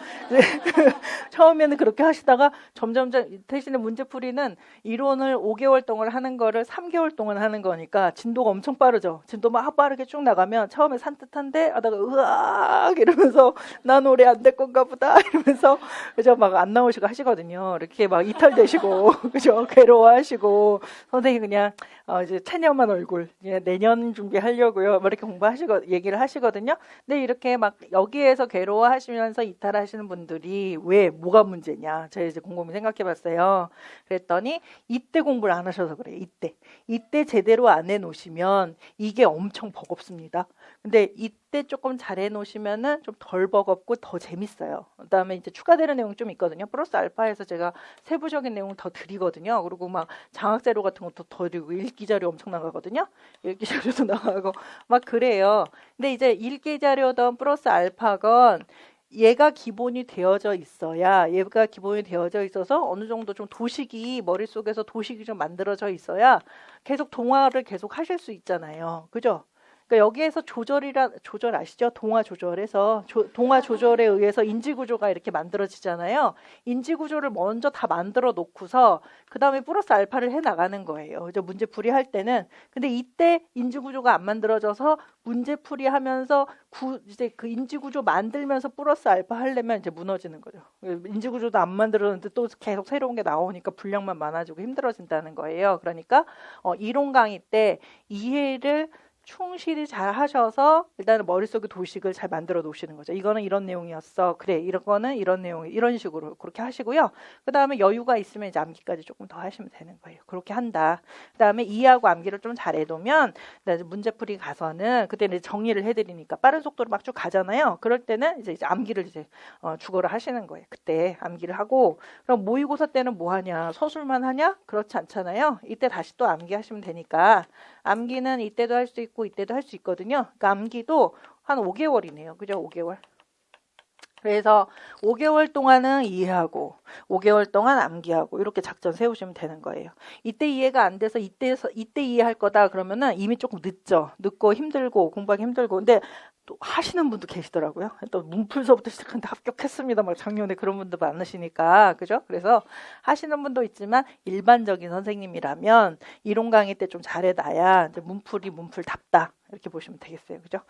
처음에는 그렇게 하시다가 점점 대신에 문제풀이는 이론을 5개월 동안 하는 거를 3개월 동안 하는 거니까 진도가 엄청 빠르죠. 진도 막 빠르게 쭉 나가면 처음에 산뜻한데 하다가 으악 이러면서 난 올해 안 될 건가 보다 이러면서 그죠 막 안 나오시고 하시거든요. 이렇게 막 이탈되시고 그죠 괴로워하시고 선생님 그냥 이제 체념한 얼굴 내년 준비하려고요. 뭐 이렇게 얘기를 하시거든요. 근데 이렇게 막 여기에서 괴로워하시면서 이탈하시는 분들이 왜 뭐가 문제냐? 제가 이제 곰곰이 생각해봤어요. 그랬더니 이때 공부를 안 하셔서 그래요. 이때 제대로 안 해놓으시면 이게 엄청 버겁습니다. 근데 이때 조금 잘 해놓으시면은 좀 덜 버겁고 더 재밌어요. 그다음에 이제 추가되는 내용 좀 있거든요. 플러스 알파에서 제가 세부적인 내용을 더 드리거든요. 그리고 막 장학 자료 같은 것도 더 드리고 읽기 자료 엄청 나가거든요. 읽기 자료도 나가고 막 그래요. 근데 이제 읽기 자료든 플러스 알파건 얘가 기본이 되어져 있어야 얘가 기본이 되어져 있어서 어느 정도 좀 머릿속에서 도식이 좀 만들어져 있어야 계속 동화를 계속 하실 수 있잖아요. 그죠? 그러니까 여기에서 조절 아시죠? 동화 조절에서 동화 조절에 의해서 인지구조가 이렇게 만들어지잖아요. 인지구조를 먼저 다 만들어 놓고서 그 다음에 플러스 알파를 해 나가는 거예요. 그죠? 문제풀이 할 때는. 근데 이때 인지구조가 안 만들어져서 문제풀이 하면서 이제 그 인지구조 만들면서 플러스 알파 하려면 이제 무너지는 거죠. 인지구조도 안 만들었는데 또 계속 새로운 게 나오니까 분량만 많아지고 힘들어진다는 거예요. 그러니까 이론 강의 때 이해를 충실히 잘 하셔서 일단은 머릿속에 도식을 잘 만들어 놓으시는 거죠. 이거는 이런 내용이었어. 그래, 이런 거는 이런 내용, 이런 식으로 그렇게 하시고요. 그 다음에 여유가 있으면 이제 암기까지 조금 더 하시면 되는 거예요. 그렇게 한다. 그 다음에 이해하고 암기를 좀 잘 해두면 문제풀이 가서는 그때는 정리를 해드리니까 빠른 속도로 막 쭉 가잖아요. 그럴 때는 이제 암기를 이제 주거를 하시는 거예요. 그때 암기를 하고 그럼 모의고사 때는 뭐 하냐? 서술만 하냐? 그렇지 않잖아요. 이때 다시 또 암기하시면 되니까 암기는 이때도 할 수 있고 이때도 할 수 있거든요. 그러니까 암기도 한 5개월이네요. 그죠? 5개월. 그래서 5개월 동안은 이해하고 5개월 동안 암기하고 이렇게 작전 세우시면 되는 거예요. 이때 이해가 안 돼서 이때 이해할 거다 그러면은 이미 조금 늦고 힘들고 공부하기 힘들고 근데 또 하시는 분도 계시더라고요. 또 문풀서부터 시작하는데 합격했습니다. 막 작년에 그런 분도 많으시니까 그죠? 그래서 하시는 분도 있지만 일반적인 선생님이라면 이론 강의 때 좀 잘해놔야 이제 문풀답다. 이렇게 보시면 되겠어요. 그죠?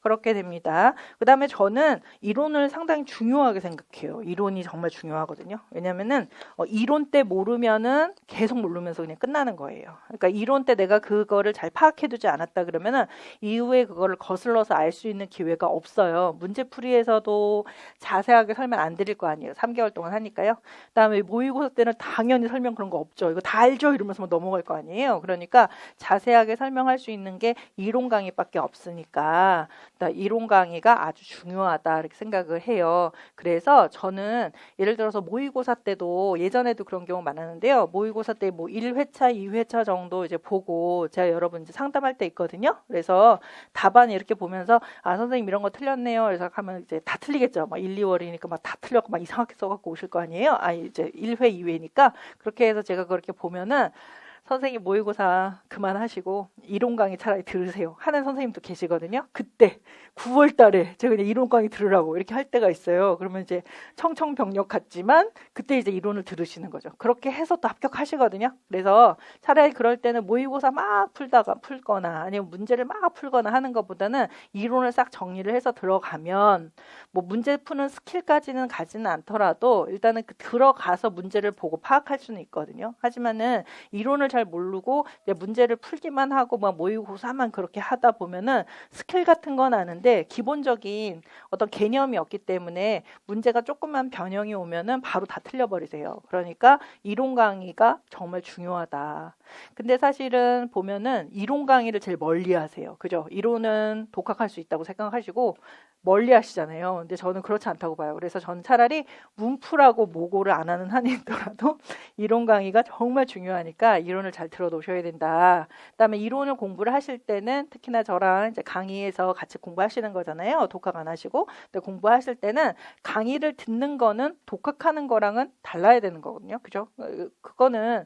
그렇게 됩니다. 그 다음에 저는 이론을 상당히 중요하게 생각해요. 이론이 정말 중요하거든요. 왜냐면은 이론 때 모르면은 계속 모르면서 그냥 끝나는 거예요. 그러니까 이론 때 내가 그거를 잘 파악해두지 않았다 그러면은 이후에 그거를 거슬러서 알 수 있는 기회가 없어요. 문제풀이에서도 자세하게 설명 안 드릴 거 아니에요. 3개월 동안 하니까요. 그 다음에 모의고사 때는 당연히 설명 그런 거 없죠. 이거 다 알죠? 이러면서 넘어갈 거 아니에요. 그러니까 자세하게 설명할 수 있는 게 이론 강의밖에 없으니까 이론 강의가 아주 중요하다 이렇게 생각을 해요. 그래서 저는 예를 들어서 모의고사 때도 예전에도 그런 경우 많았는데요. 모의고사 때 뭐 1회차, 2회차 정도 이제 보고 제가 여러분 이제 상담할 때 있거든요. 그래서 답안 이렇게 보면서 선생님 이런 거 틀렸네요. 그래서 하면 이제 다 틀리겠죠. 막 1, 2월이니까 막 다 틀렸고 막 이상하게 써갖고 오실 거 아니에요. 이제 1회, 2회니까 그렇게 해서 제가 그렇게 보면은 선생님 모의고사 그만하시고 이론 강의 차라리 들으세요 하는 선생님도 계시거든요. 그때 9월 달에 제가 그냥 이론 강의 들으라고 이렇게 할 때가 있어요. 그러면 이제 청청병력 같지만 그때 이제 이론을 들으시는 거죠. 그렇게 해서 또 합격하시거든요. 그래서 차라리 그럴 때는 모의고사 막 풀거나 아니면 문제를 막 풀거나 하는 것보다는 이론을 싹 정리를 해서 들어가면 뭐 문제 푸는 스킬까지는 가지는 않더라도 일단은 들어가서 문제를 보고 파악할 수는 있거든요. 하지만은 이론을 잘 모르고 이제 문제를 풀기만 하고 막 모의고사만 그렇게 하다 보면은 스킬 같은 건 아는데 기본적인 어떤 개념이 없기 때문에 문제가 조금만 변형이 오면은 바로 다 틀려버리세요. 그러니까 이론 강의가 정말 중요하다. 근데 사실은 보면은 이론 강의를 제일 멀리 하세요. 그죠? 이론은 독학할 수 있다고 생각하시고 멀리 하시잖아요. 근데 저는 그렇지 않다고 봐요. 그래서 저는 차라리 문풀하고 모고를 안 하는 한이 있더라도 이론 강의가 정말 중요하니까 이론을 잘 들어 놓으셔야 된다. 그다음에 이론을 공부를 하실 때는 특히나 저랑 이제 강의에서 같이 공부하시는 거잖아요. 독학 안 하시고. 근데 공부하실 때는 강의를 듣는 거는 독학하는 거랑은 달라야 되는 거거든요. 그죠? 그거는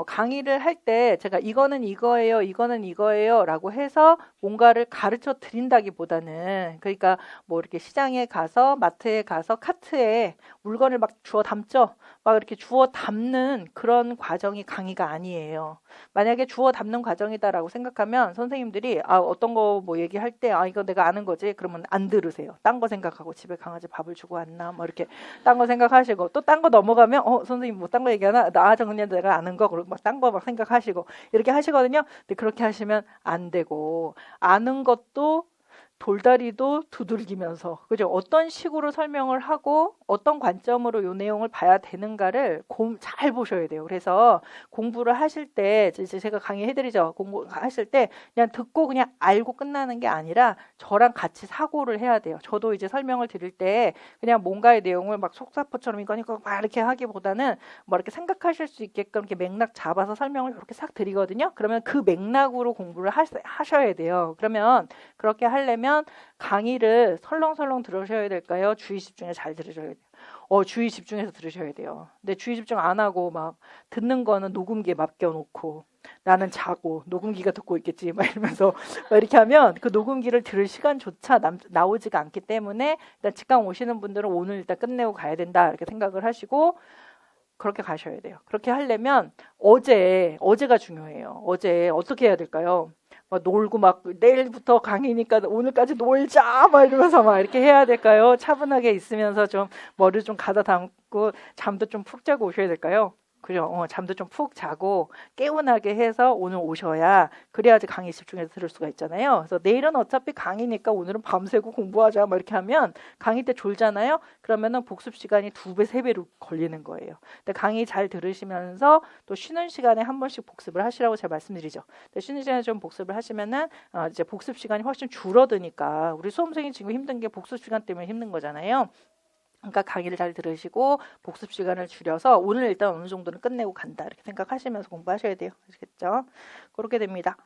강의를 할 때 제가 이거는 이거예요, 이거는 이거예요 라고 해서 뭔가를 가르쳐 드린다기보다는 그러니까 뭐 이렇게 시장에 가서 마트에 가서 카트에 물건을 막 주워 담죠. 막 이렇게 주워 담는 그런 과정이 강의가 아니에요. 만약에 주워 담는 과정이다라고 생각하면 선생님들이 어떤 거 뭐 얘기할 때 이거 내가 아는 거지 그러면 안 들으세요. 딴 거 생각하고 집에 강아지 밥을 주고 왔나 뭐 이렇게 딴 거 생각하시고 또 딴 거 넘어가면 선생님 뭐 딴 거 얘기하나 저 그냥 내가 아는 거 그리고 막 딴 거 막 생각하시고 이렇게 하시거든요. 근데 그렇게 하시면 안 되고 아는 것도 돌다리도 두들기면서 그죠? 어떤 식으로 설명을 하고 어떤 관점으로 이 내용을 봐야 되는가를 잘 보셔야 돼요. 그래서 공부를 하실 때 이제 제가 강의해드리죠. 공부하실 때 그냥 듣고 그냥 알고 끝나는 게 아니라 저랑 같이 사고를 해야 돼요. 저도 이제 설명을 드릴 때 그냥 뭔가의 내용을 막 속사포처럼 이거 막 이렇게 하기보다는 뭐 이렇게 생각하실 수 있게끔 이렇게 맥락 잡아서 설명을 이렇게 싹 드리거든요. 그러면 그 맥락으로 공부를 하셔야 돼요. 그러면 그렇게 하려면 강의를 설렁설렁 들으셔야 될까요? 주의 집중해서 잘 들으셔야 돼요. 주의 집중해서 들으셔야 돼요. 근데 주의 집중 안 하고 막 듣는 거는 녹음기에 맡겨놓고 나는 자고 녹음기가 듣고 있겠지 막 이러면서 막 이렇게 하면 그 녹음기를 들을 시간조차 나오지가 않기 때문에 일단 직강 오시는 분들은 오늘 일단 끝내고 가야 된다 이렇게 생각을 하시고 그렇게 가셔야 돼요. 그렇게 하려면 어제가 중요해요. 어제 어떻게 해야 될까요? 막 놀고 막 내일부터 강의니까 오늘까지 놀자 막 이러면서 막 이렇게 해야 될까요? 차분하게 있으면서 좀 머리를 좀 가다 담고 잠도 좀 푹 자고 오셔야 될까요? 그죠? 잠도 좀 푹 자고 개운하게 해서 오늘 오셔야 그래야지 강의 집중해서 들을 수가 있잖아요. 그래서 내일은 어차피 강의니까 오늘은 밤새고 공부하자 막 이렇게 하면 강의 때 졸잖아요. 그러면은 복습 시간이 2배, 3배로 걸리는 거예요. 근데 강의 잘 들으시면서 또 쉬는 시간에 한 번씩 복습을 하시라고 제가 말씀드리죠. 근데 쉬는 시간에 좀 복습을 하시면은 이제 복습 시간이 훨씬 줄어드니까 우리 수험생이 지금 힘든 게 복습 시간 때문에 힘든 거잖아요. 그러니까 강의를 잘 들으시고 복습 시간을 줄여서 오늘 일단 어느 정도는 끝내고 간다 이렇게 생각하시면서 공부하셔야 돼요. 아시겠죠? 그렇게 됩니다.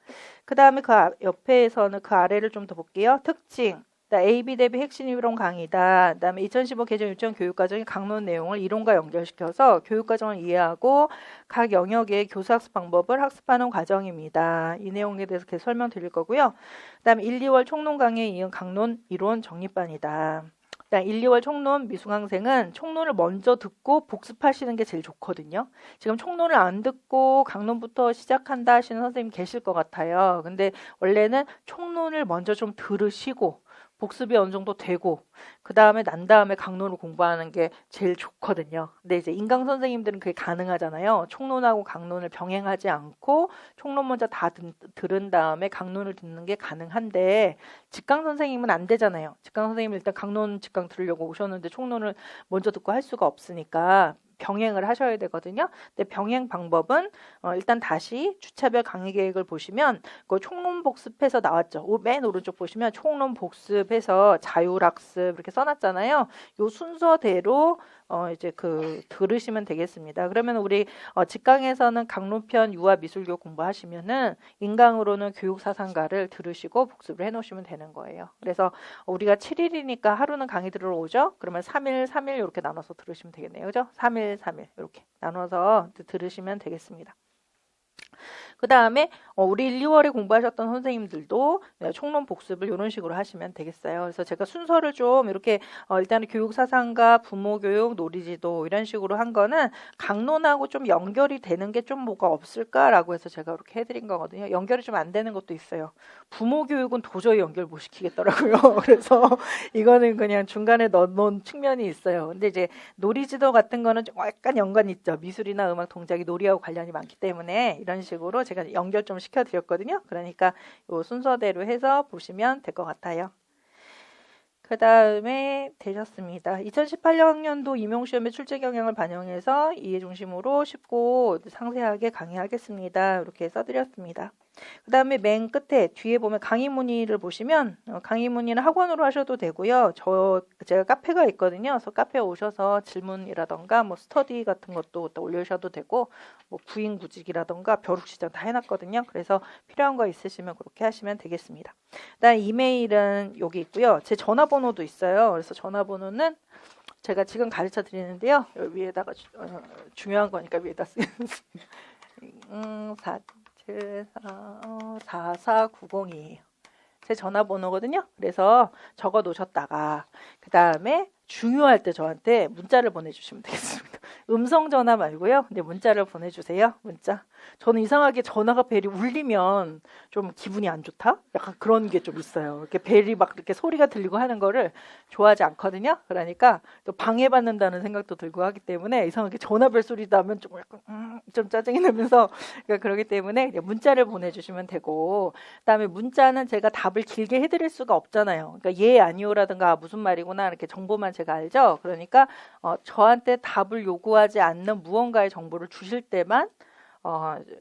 그 다음에 그 옆에서는 그 아래를 좀 더 볼게요. 특징. AB 대비 핵심 이론 강의다. 그다음에 2015 개정 유치원 교육과정의 강론 내용을 이론과 연결시켜서 교육과정을 이해하고 각 영역의 교수학습 방법을 학습하는 과정입니다. 이 내용에 대해서 계속 설명드릴 거고요. 그다음에 1, 2월 총론 강의에 이은 강론 이론 정립반이다. 1, 2월 총론 미수강생은 총론을 먼저 듣고 복습하시는 게 제일 좋거든요. 지금 총론을 안 듣고 강론부터 시작한다 하시는 선생님 계실 것 같아요. 근데 원래는 총론을 먼저 좀 들으시고 복습이 어느 정도 되고 그 다음에 난 다음에 강론을 공부하는 게 제일 좋거든요. 근데 이제 인강 선생님들은 그게 가능하잖아요. 총론하고 강론을 병행하지 않고 총론 먼저 다 들은 다음에 강론을 듣는 게 가능한데 직강 선생님은 안 되잖아요. 직강 선생님은 일단 강론 직강 들으려고 오셨는데 총론을 먼저 듣고 할 수가 없으니까 병행을 하셔야 되거든요. 근데 병행 방법은 일단 다시 주차별 강의 계획을 보시면 그 총론 복습해서 나왔죠. 맨 오른쪽 보시면 총론 복습해서 자율학습 이렇게 써놨잖아요. 요 순서대로 이제 들으시면 되겠습니다. 그러면 우리 직강에서는 강론편 유아 미술교 공부하시면은 인강으로는 교육사상가를 들으시고 복습을 해놓으시면 되는 거예요. 그래서 우리가 7일이니까 하루는 강의 들으러 오죠. 그러면 3일, 3일 이렇게 나눠서 들으시면 되겠네요. 그죠? 3일, 3일 이렇게 나눠서 들으시면 되겠습니다. 그 다음에 우리 1, 2월에 공부하셨던 선생님들도 총론 복습을 이런 식으로 하시면 되겠어요. 그래서 제가 순서를 좀 이렇게 일단은 교육사상가, 부모교육, 놀이지도 이런 식으로 한 거는 강론하고 좀 연결이 되는 게 좀 뭐가 없을까라고 해서 제가 이렇게 해드린 거거든요. 연결이 좀 안 되는 것도 있어요. 부모교육은 도저히 연결 못 시키겠더라고요. 그래서 이거는 그냥 중간에 넣어놓은 측면이 있어요. 근데 이제 놀이지도 같은 거는 좀 약간 연관이 있죠. 미술이나 음악, 동작이 놀이하고 관련이 많기 때문에 이런 식으로 제가 연결 좀 시켜드렸거든요. 그러니까 이 순서대로 해서 보시면 될 것 같아요. 그 다음에 되셨습니다. 2018학년도 임용시험의 출제 경향을 반영해서 이해 중심으로 쉽고 상세하게 강의하겠습니다. 이렇게 써드렸습니다. 그 다음에 맨 끝에 뒤에 보면 강의 문의를 보시면 강의 문의는 학원으로 하셔도 되고요. 제가 카페가 있거든요. 그래서 카페에 오셔서 질문이라던가 뭐 스터디 같은 것도 올려주셔도 되고 뭐 구인구직이라던가 벼룩시장 다 해놨거든요. 그래서 필요한 거 있으시면 그렇게 하시면 되겠습니다. 그다음 이메일은 여기 있고요. 제 전화번호도 있어요. 그래서 전화번호는 제가 지금 가르쳐 드리는데요. 여기 위에다가 중요한 거니까 위에다 쓰겠습니다. 4490이에요. 제 전화번호거든요. 그래서 적어 놓으셨다가 그 다음에 중요할 때 저한테 문자를 보내주시면 되겠습니다. 음성 전화 말고요. 근데 문자를 보내주세요. 문자. 저는 이상하게 전화가 벨이 울리면 좀 기분이 안 좋다? 약간 그런 게 좀 있어요. 이렇게 벨이 막 이렇게 소리가 들리고 하는 거를 좋아하지 않거든요. 그러니까 또 방해받는다는 생각도 들고 하기 때문에 이상하게 전화벨 소리 나면 좀 약간 좀 짜증이 나면서 그러니까 그러기 때문에 그냥 문자를 보내주시면 되고 그다음에 문자는 제가 답을 길게 해드릴 수가 없잖아요. 그러니까 예 아니오라든가 무슨 말이구나 이렇게 정보만 제가 알죠. 그러니까 저한테 답을 요구하지 않는 무언가의 정보를 주실 때만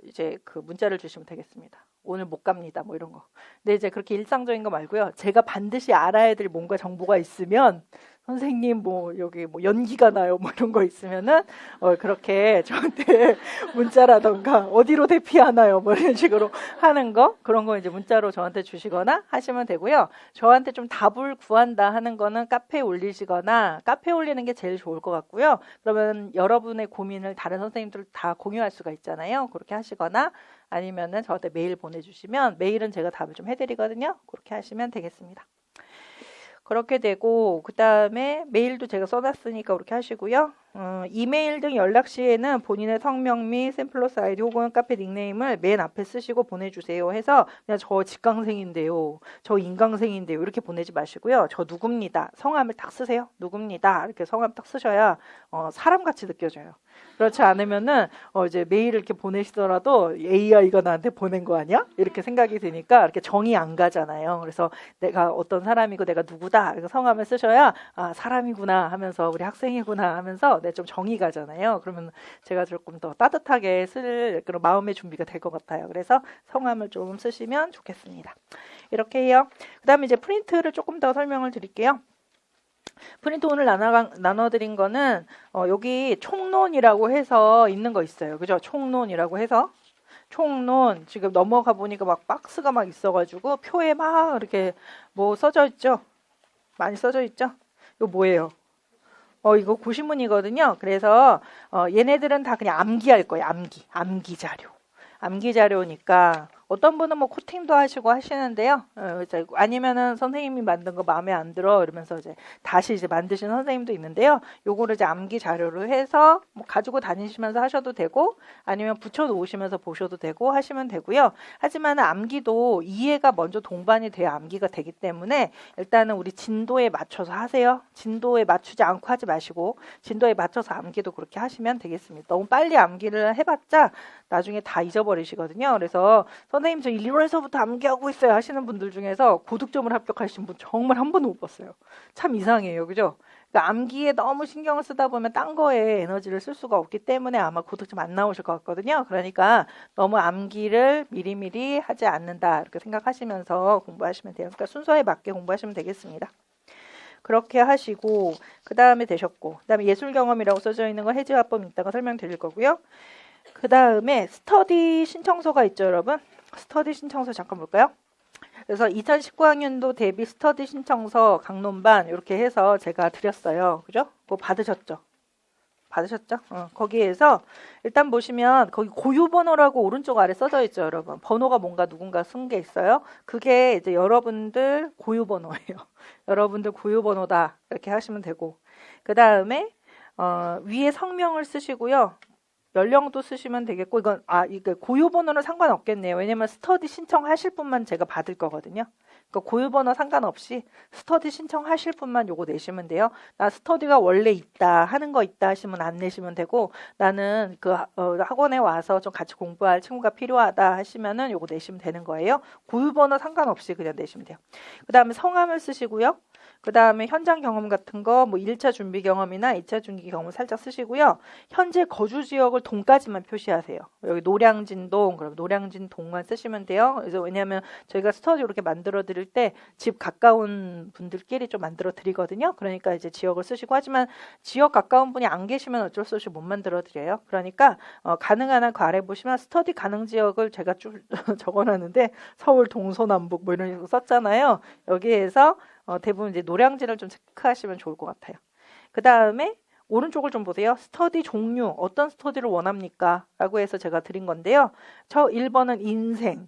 이제 그 문자를 주시면 되겠습니다. 오늘 못 갑니다. 뭐 이런 거. 근데 이제 그렇게 일상적인 거 말고요. 제가 반드시 알아야 될 뭔가 정보가 있으면 선생님 뭐 여기 뭐 연기가 나요. 뭐 이런 거 있으면은 그렇게 저한테 문자라던가 어디로 대피하나요? 뭐 이런 식으로 하는 거 그런 거 이제 문자로 저한테 주시거나 하시면 되고요. 저한테 좀 답을 구한다 하는 거는 카페에 올리시거나 카페에 올리는 게 제일 좋을 것 같고요. 그러면 여러분의 고민을 다른 선생님들 다 공유할 수가 있잖아요. 그렇게 하시거나 아니면은 저한테 메일 보내주시면 메일은 제가 답을 좀 해드리거든요. 그렇게 하시면 되겠습니다. 그렇게 되고 그 다음에 메일도 제가 써놨으니까 그렇게 하시고요. 이메일 등 연락 시에는 본인의 성명 및 샘플러스 아이디 혹은 카페 닉네임을 맨 앞에 쓰시고 보내주세요 해서 그냥 저 직강생인데요. 저 인강생인데요. 이렇게 보내지 마시고요. 저 누굽니다. 성함을 딱 쓰세요. 누굽니다. 이렇게 성함 딱 쓰셔야 사람같이 느껴져요. 그렇지 않으면은 이제 메일을 이렇게 보내시더라도 AI가 나한테 보낸 거 아니야? 이렇게 생각이 드니까 이렇게 정이 안 가잖아요. 그래서 내가 어떤 사람이고 내가 누구다. 그래서 성함을 쓰셔야 아 사람이구나 하면서 우리 학생이구나 하면서 좀 정이 가잖아요. 그러면 제가 조금 더 따뜻하게 쓸 그런 마음의 준비가 될 것 같아요. 그래서 성함을 좀 쓰시면 좋겠습니다. 이렇게 해요. 그 다음에 이제 프린트를 조금 더 설명을 드릴게요. 프린트 오늘 나눠드린 거는 여기 총론이라고 해서 있는 거 있어요. 그죠? 총론이라고 해서 총론 지금 넘어가 보니까 막 박스가 막 있어가지고 표에 막 이렇게 뭐 써져 있죠? 많이 써져 있죠? 이거 뭐예요? 이거 고시문이거든요. 그래서 얘네들은 다 그냥 암기할 거예요. 암기 자료. 암기 자료니까 어떤 분은 뭐 코팅도 하시고 하시는데요. 아니면은 선생님이 만든 거 마음에 안 들어 이러면서 이제 다시 이제 만드신 선생님도 있는데요. 요거를 이제 암기 자료로 해서 뭐 가지고 다니시면서 하셔도 되고 아니면 붙여 놓으시면서 보셔도 되고 하시면 되고요. 하지만 암기도 이해가 먼저 동반이 돼야 암기가 되기 때문에 일단은 우리 진도에 맞춰서 하세요. 진도에 맞추지 않고 하지 마시고 진도에 맞춰서 암기도 그렇게 하시면 되겠습니다. 너무 빨리 암기를 해봤자 나중에 다 잊어버리시거든요. 그래서 선생님 저 1월서부터 암기하고 있어요 하시는 분들 중에서 고득점을 합격하신 분 정말 한 번도 못 봤어요. 참 이상해요. 그죠? 그러니까 암기에 너무 신경을 쓰다 보면 딴 거에 에너지를 쓸 수가 없기 때문에 아마 고득점 안 나오실 것 같거든요. 그러니까 너무 암기를 미리미리 하지 않는다 이렇게 생각하시면서 공부하시면 돼요. 그러니까 순서에 맞게 공부하시면 되겠습니다. 그렇게 하시고 그 다음에 되셨고 그 다음에 예술 경험이라고 써져 있는 거 해지화법 이따가 설명드릴 거고요. 그 다음에 스터디 신청서가 있죠, 여러분. 스터디 신청서 잠깐 볼까요? 그래서 2019학년도 대비 스터디 신청서 강론반 이렇게 해서 제가 드렸어요. 그죠? 그거 받으셨죠? 거기에서 일단 보시면 거기 고유번호라고 오른쪽 아래 써져 있죠, 여러분. 번호가 뭔가 누군가 쓴 게 있어요. 그게 이제 여러분들 고유번호예요. 여러분들 고유번호다 이렇게 하시면 되고 그 다음에 위에 성명을 쓰시고요. 연령도 쓰시면 되겠고 이건 이게 고유번호는 상관없겠네요. 왜냐면 스터디 신청하실 분만 제가 받을 거거든요. 그러니까 고유번호 상관없이 스터디 신청하실 분만 요거 내시면 돼요. 나 스터디가 원래 있다 하는 거 있다 하시면 안 내시면 되고 나는 그 학원에 와서 좀 같이 공부할 친구가 필요하다 하시면은 요거 내시면 되는 거예요. 고유번호 상관없이 그냥 내시면 돼요. 그 다음에 성함을 쓰시고요. 그 다음에 현장 경험 같은 거, 뭐 1차 준비 경험이나 2차 준비 경험 살짝 쓰시고요. 현재 거주 지역을 동까지만 표시하세요. 여기 노량진동, 그럼 노량진동만 쓰시면 돼요. 그래서 왜냐하면 저희가 스터디 이렇게 만들어 드릴 때 집 가까운 분들끼리 좀 만들어 드리거든요. 그러니까 이제 지역을 쓰시고, 하지만 지역 가까운 분이 안 계시면 어쩔 수 없이 못 만들어 드려요. 그러니까 가능한 한 그 아래 보시면 스터디 가능 지역을 제가 쭉 적어놨는데 서울 동서남북 뭐 이런 식으로 썼잖아요. 여기에서 대부분 이제 노량진을 좀 체크하시면 좋을 것 같아요. 그 다음에 오른쪽을 좀 보세요. 스터디 종류, 어떤 스터디를 원합니까? 라고 해서 제가 드린 건데요. 저 1번은 인생.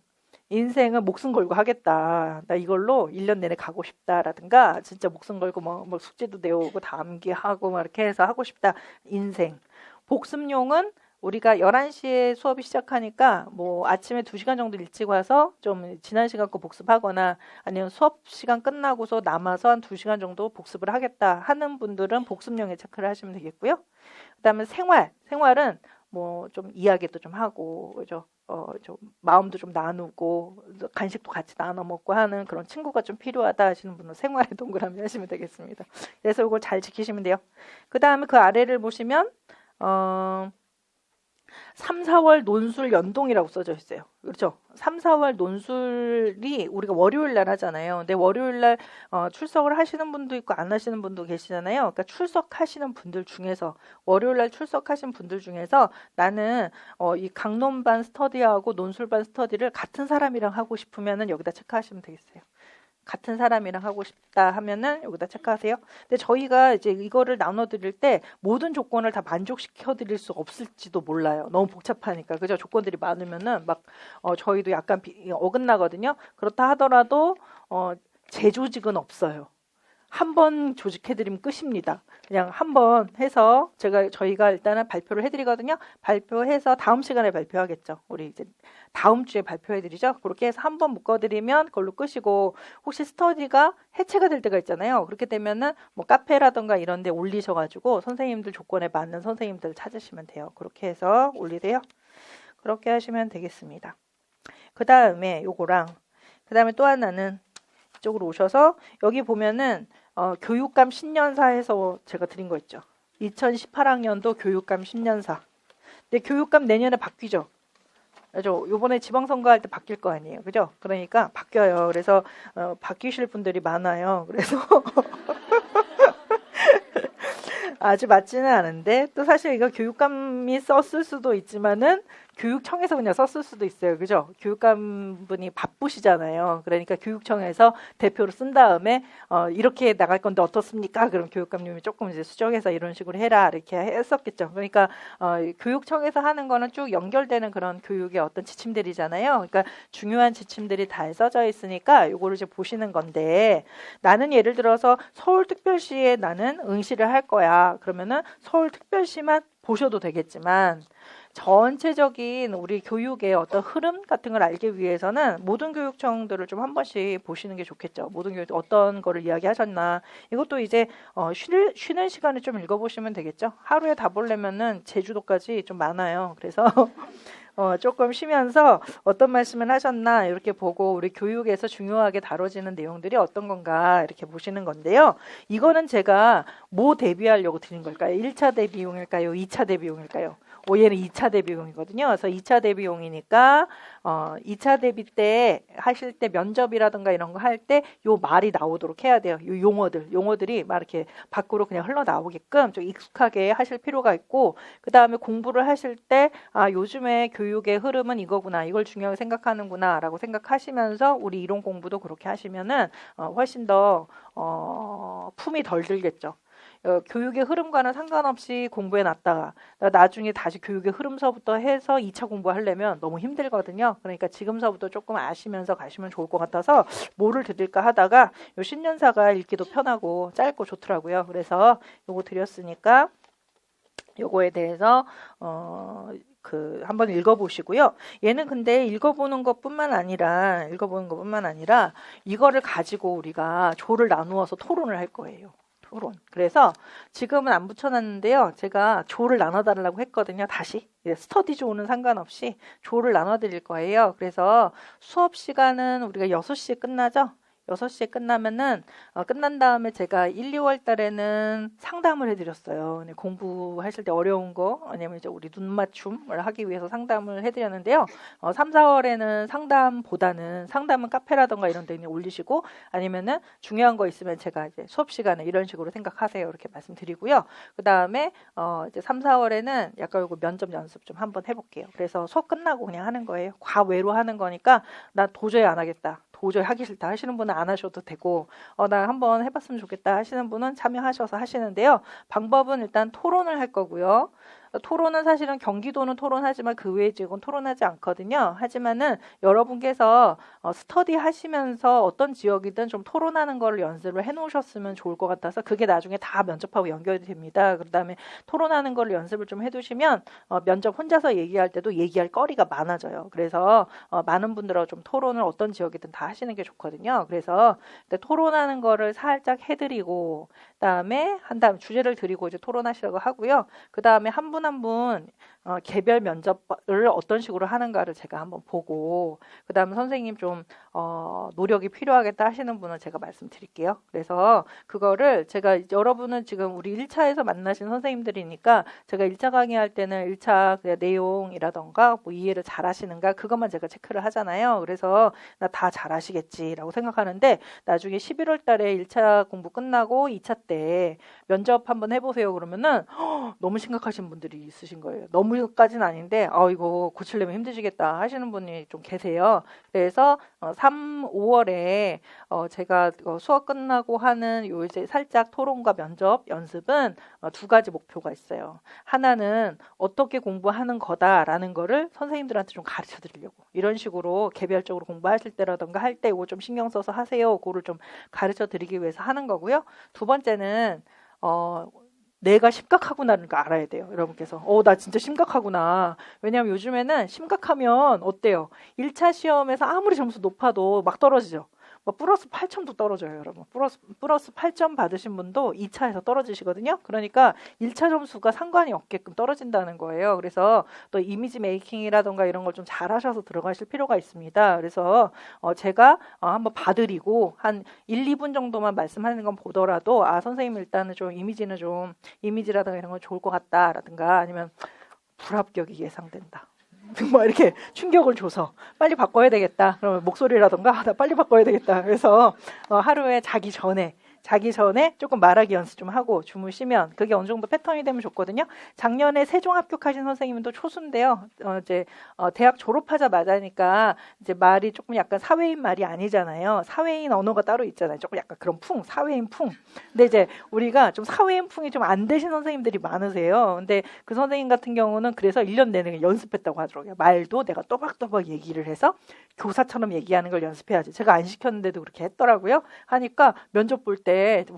인생은 목숨 걸고 하겠다. 나 이걸로 1년 내내 가고 싶다라든가, 진짜 목숨 걸고 뭐 숙제도 내오고 다 암기하고 막 이렇게 해서 하고 싶다. 인생. 복습용은 우리가 11시에 수업이 시작하니까 뭐 아침에 2시간 정도 일찍 와서 좀 지난 시간 거 복습하거나, 아니면 수업 시간 끝나고서 남아서 한 2시간 정도 복습을 하겠다 하는 분들은 복습용에 체크를 하시면 되겠고요. 그다음에 생활은 뭐 좀 이야기도 좀 하고, 그죠? 좀 마음도 좀 나누고 간식도 같이 나눠 먹고 하는 그런 친구가 좀 필요하다 하시는 분은 생활에 동그라미 하시면 되겠습니다. 그래서 이걸 잘 지키시면 돼요. 그 다음에 그 아래를 보시면 3, 4월 논술 연동이라고 써져 있어요. 그렇죠? 3, 4월 논술이 우리가 월요일 날 하잖아요. 근데 월요일 날 출석을 하시는 분도 있고 안 하시는 분도 계시잖아요. 그러니까 출석하시는 분들 중에서, 월요일 날 출석하신 분들 중에서 나는 이 강론반 스터디하고 논술반 스터디를 같은 사람이랑 하고 싶으면은 여기다 체크하시면 되겠어요. 같은 사람이랑 하고 싶다 하면은 여기다 체크하세요. 근데 저희가 이제 이거를 나눠드릴 때 모든 조건을 다 만족시켜드릴 수 없을지도 몰라요. 너무 복잡하니까. 그죠? 조건들이 많으면은 막 저희도 약간 어긋나거든요. 그렇다 하더라도 재조직은 없어요. 한 번 조직해드리면 끝입니다. 그냥 한 번 해서 저희가 일단은 발표를 해드리거든요. 발표해서 다음 시간에 발표하겠죠. 우리 이제 다음 주에 발표해드리죠. 그렇게 해서 한 번 묶어드리면 그걸로 끝이고, 혹시 스터디가 해체가 될 때가 있잖아요. 그렇게 되면은 뭐 카페라던가 이런 데 올리셔가지고 선생님들 조건에 맞는 선생님들 찾으시면 돼요. 그렇게 해서 올리세요. 그렇게 하시면 되겠습니다. 그 다음에 요거랑, 그 다음에 또 하나는 이쪽으로 오셔서 여기 보면은 교육감 신년사에서 제가 드린 거 있죠. 2018학년도 교육감 신년사. 근데 교육감 내년에 바뀌죠. 그죠? 요번에 지방선거 할 때 바뀔 거 아니에요. 그죠? 그러니까 바뀌어요. 그래서 바뀌실 분들이 많아요. 그래서 아주 맞지는 않은데, 또 사실 이거 교육감이 썼을 수도 있지만은 교육청에서 그냥 썼을 수도 있어요. 그죠? 교육감분이 바쁘시잖아요. 그러니까 교육청에서 대표로 쓴 다음에 이렇게 나갈 건데 어떻습니까? 그럼 교육감님이 조금 이제 수정해서 이런 식으로 해라 이렇게 했었겠죠. 그러니까 교육청에서 하는 거는 쭉 연결되는 그런 교육의 어떤 지침들이잖아요. 그러니까 중요한 지침들이 다 써져 있으니까 요거를 이제 보시는 건데, 나는 예를 들어서 서울특별시에 나는 응시를 할 거야. 그러면은 서울특별시만 보셔도 되겠지만, 전체적인 우리 교육의 어떤 흐름 같은 걸 알기 위해서는 모든 교육청들을 좀 한 번씩 보시는 게 좋겠죠. 모든 교육 어떤 거를 이야기하셨나. 이것도 이제 쉬는 시간에 좀 읽어보시면 되겠죠. 하루에 다 보려면은 제주도까지 좀 많아요. 그래서 조금 쉬면서 어떤 말씀을 하셨나 이렇게 보고, 우리 교육에서 중요하게 다뤄지는 내용들이 어떤 건가 이렇게 보시는 건데요. 이거는 제가 뭐 대비하려고 드린 걸까요? 1차 대비용일까요? 2차 대비용일까요? 얘는 2차 대비용이거든요. 그래서 2차 대비용이니까 2차 대비 때 하실 때 면접이라든가 이런 거 할 때 요 말이 나오도록 해야 돼요. 요 용어들이 막 이렇게 밖으로 그냥 흘러나오게끔 좀 익숙하게 하실 필요가 있고, 그 다음에 공부를 하실 때 요즘에 교육의 흐름은 이거구나, 이걸 중요하게 생각하는구나 라고 생각하시면서 우리 이론 공부도 그렇게 하시면은 훨씬 더 품이 덜 들겠죠. 교육의 흐름과는 상관없이 공부해 놨다가 나중에 다시 교육의 흐름서부터 해서 2차 공부하려면 너무 힘들거든요. 그러니까 지금서부터 조금 아시면서 가시면 좋을 것 같아서 뭐를 드릴까 하다가 요 신년사가 읽기도 편하고 짧고 좋더라고요. 그래서 요거 드렸으니까 요거에 대해서 한번 읽어보시고요. 얘는 근데 읽어보는 것뿐만 아니라 이거를 가지고 우리가 조를 나누어서 토론을 할 거예요. 토론. 그래서 지금은 안 붙여놨는데요. 제가 조를 나눠달라고 했거든요. 다시 스터디 조는 상관없이 조를 나눠드릴 거예요. 그래서 수업 시간은 우리가 6시에 끝나죠. 6시에 끝나면은 끝난 다음에 제가 1, 2월 달에는 상담을 해드렸어요. 네, 공부하실 때 어려운 거 아니면 이제 우리 눈 맞춤을 하기 위해서 상담을 해드렸는데요. 3, 4월에는 상담은 카페라던가 이런 데 그냥 올리시고 아니면은 중요한 거 있으면 제가 이제 수업 시간에 이런 식으로 생각하세요. 이렇게 말씀드리고요. 그 다음에 이제 3, 4월에는 약간 이거 면접 연습 좀 한번 해볼게요. 그래서 수업 끝나고 그냥 하는 거예요. 과외로 하는 거니까 나 도저히 안 하겠다. 도저히 하기 싫다 하시는 분은 안 하셔도 되고 나 한번 해봤으면 좋겠다 하시는 분은 참여하셔서 하시는데요. 방법은 일단 토론을 할 거고요. 토론은 사실은 경기도는 토론하지만 그 외의 지역은 토론하지 않거든요. 하지만은 여러분께서 스터디 하시면서 어떤 지역이든 좀 토론하는 거를 연습을 해놓으셨으면 좋을 것 같아서 그게 나중에 다 면접하고 연결이 됩니다. 그 다음에 토론하는 거를 연습을 좀 해두시면 면접 혼자서 얘기할 때도 얘기할 거리가 많아져요. 그래서 많은 분들하고 좀 토론을 어떤 지역이든 다 하시는 게 좋거든요. 그래서 토론하는 거를 살짝 해드리고 그다음에 한 다음 주제를 드리고 이제 토론하시라고 하고요. 그 다음에 한 분 한 분 개별 면접을 어떤 식으로 하는가를 제가 한번 보고 그 다음에 선생님 좀 노력이 필요하겠다 하시는 분은 제가 말씀드릴게요. 그래서 그거를 제가 여러분은 지금 우리 1차에서 만나신 선생님들이니까 제가 1차 강의할 때는 1차 내용이라던가 뭐 이해를 잘 하시는가 그것만 제가 체크를 하잖아요. 그래서 나 다 잘하시겠지라고 생각하는데 나중에 11월 달에 1차 공부 끝나고 2차 때 면접 한번 해보세요. 그러면은 너무 심각하신 분들이 있으신 거예요. 너무까지는 아닌데 이거 고치려면 힘드시겠다 하시는 분이 좀 계세요. 그래서 3, 5월에 제가 수업 끝나고 하는 요 이제 살짝 토론과 면접 연습은 두 가지 목표가 있어요. 하나는 어떻게 공부하는 거다라는 거를 선생님들한테 좀 가르쳐 드리려고 이런 식으로 개별적으로 공부하실 때라던가 할 때 이거 좀 신경 써서 하세요. 그거를 좀 가르쳐 드리기 위해서 하는 거고요. 두 번째는 내가 심각하구나를 알아야 돼요. 여러분께서 나 진짜 심각하구나. 왜냐하면 요즘에는 심각하면 어때요? 1차 시험에서 아무리 점수 높아도 막 떨어지죠. 뭐 플러스 8점도 떨어져요, 여러분. 플러스 8점 받으신 분도 2차에서 떨어지시거든요. 그러니까 1차 점수가 상관이 없게끔 떨어진다는 거예요. 그래서 또 이미지 메이킹이라던가 이런 걸 좀 잘하셔서 들어가실 필요가 있습니다. 그래서 제가 한번 봐드리고 한 1, 2분 정도만 말씀하는 건 보더라도 선생님 일단은 좀 이미지라든가 이런 건 좋을 것 같다라든가 아니면 불합격이 예상된다. 뭐 이렇게 충격을 줘서 빨리 바꿔야 되겠다. 그러면 목소리라던가 나 빨리 바꿔야 되겠다. 그래서 하루에 자기 전에 조금 말하기 연습 좀 하고 주무시면 그게 어느 정도 패턴이 되면 좋거든요. 작년에 세종 합격하신 선생님은 또 초수인데요. 이제 대학 졸업하자마자니까 이제 말이 조금 약간 사회인 말이 아니잖아요. 사회인 언어가 따로 있잖아요. 조금 약간 그런 사회인 풍. 근데 이제 우리가 좀 사회인 풍이 좀 안 되신 선생님들이 많으세요. 근데 그 선생님 같은 경우는 그래서 1년 내내 연습했다고 하더라고요. 말도 내가 또박또박 얘기를 해서 교사처럼 얘기하는 걸 연습해야지. 제가 안 시켰는데도 그렇게 했더라고요. 하니까 면접 볼 때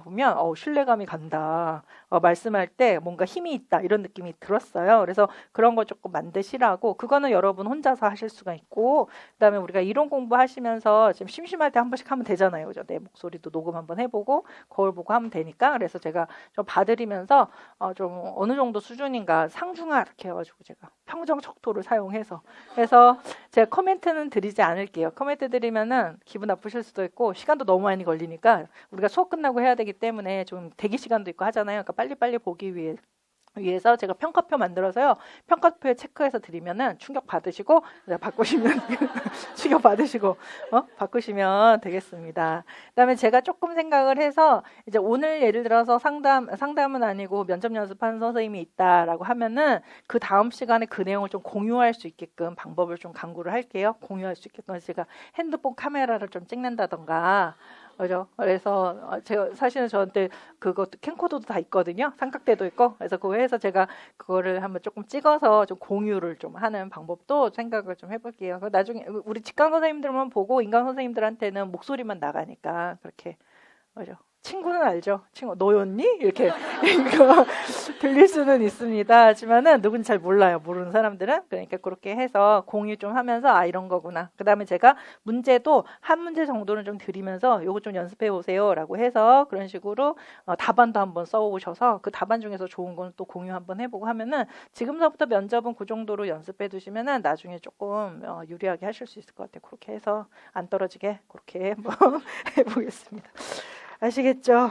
보면 신뢰감이 간다. 말씀할 때 뭔가 힘이 있다. 이런 느낌이 들었어요. 그래서 그런 거 조금 만드시라고 그거는 여러분 혼자서 하실 수가 있고 그다음에 우리가 이론 공부하시면서 지금 심심할 때 한 번씩 하면 되잖아요. 그죠? 내 목소리도 녹음 한번 해보고 거울 보고 하면 되니까 그래서 제가 좀 봐드리면서 좀 어느 정도 수준인가 상중하 이렇게 해가지고 제가 평정 척도를 사용해서 그래서 제가 코멘트는 드리지 않을게요. 코멘트 드리면은 기분 나쁘실 수도 있고 시간도 너무 많이 걸리니까 우리가 수업 끝나고 해야 되기 때문에 좀 대기 시간도 있고 하잖아요. 그러니까 빨리빨리 보기 위해서 제가 평가표 만들어서요. 평가표에 체크해서 드리면은 충격 받으시고 바꾸시면 충격 받으시고 바꾸시면 되겠습니다. 그다음에 제가 조금 생각을 해서 이제 오늘 예를 들어서 상담은 아니고 면접 연습하는 선생님이 있다라고 하면은 그 다음 시간에 그 내용을 좀 공유할 수 있게끔 방법을 좀 강구를 할게요. 공유할 수 있게끔 제가 핸드폰 카메라를 좀 찍는다던가 그죠? 그래서 제가 사실은 저한테 그것도 캠코더도 다 있거든요. 삼각대도 있고. 그래서 그거 해서 제가 그거를 한번 조금 찍어서 좀 공유를 좀 하는 방법도 생각을 좀 해볼게요. 나중에 우리 직강 선생님들만 보고 인강 선생님들한테는 목소리만 나가니까 그렇게 그죠? 친구는 알죠? 친구 너였니? 이렇게 이거 들릴 수는 있습니다. 하지만은 누군지 잘 몰라요. 모르는 사람들은. 그러니까 그렇게 해서 공유 좀 하면서 아 이런 거구나. 그다음에 제가 문제도 한 문제 정도는 좀 드리면서 요거 좀 연습해 보세요라고 해서 그런 식으로 답안도 한번 써오셔서 그 답안 중에서 좋은 거는 또 공유 한번 해보고 하면은 지금서부터 면접은 그 정도로 연습해 두시면은 나중에 조금 유리하게 하실 수 있을 것 같아요. 그렇게 해서 안 떨어지게 그렇게 한번 해보겠습니다. 아시겠죠?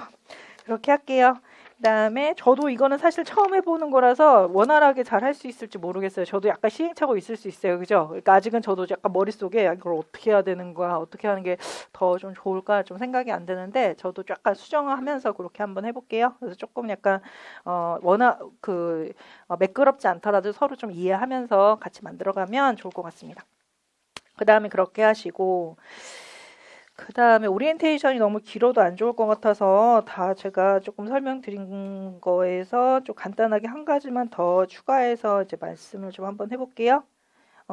그렇게 할게요. 그다음에 저도 이거는 사실 처음 해보는 거라서 원활하게 잘 할 수 있을지 모르겠어요. 저도 약간 시행착오 있을 수 있어요. 그죠? 그러니까 아직은 저도 약간 머릿속에 이걸 어떻게 해야 되는 거야, 어떻게 하는 게 더 좀 좋을까 좀 생각이 안 드는데 저도 약간 수정하면서 그렇게 한번 해볼게요. 그래서 조금 약간 워낙 매끄럽지 않더라도 서로 좀 이해하면서 같이 만들어가면 좋을 것 같습니다. 그 다음에 그렇게 하시고 그 다음에 오리엔테이션이 너무 길어도 안 좋을 것 같아서 다 제가 조금 설명드린 거에서 좀 간단하게 한 가지만 더 추가해서 이제 말씀을 좀 한번 해볼게요.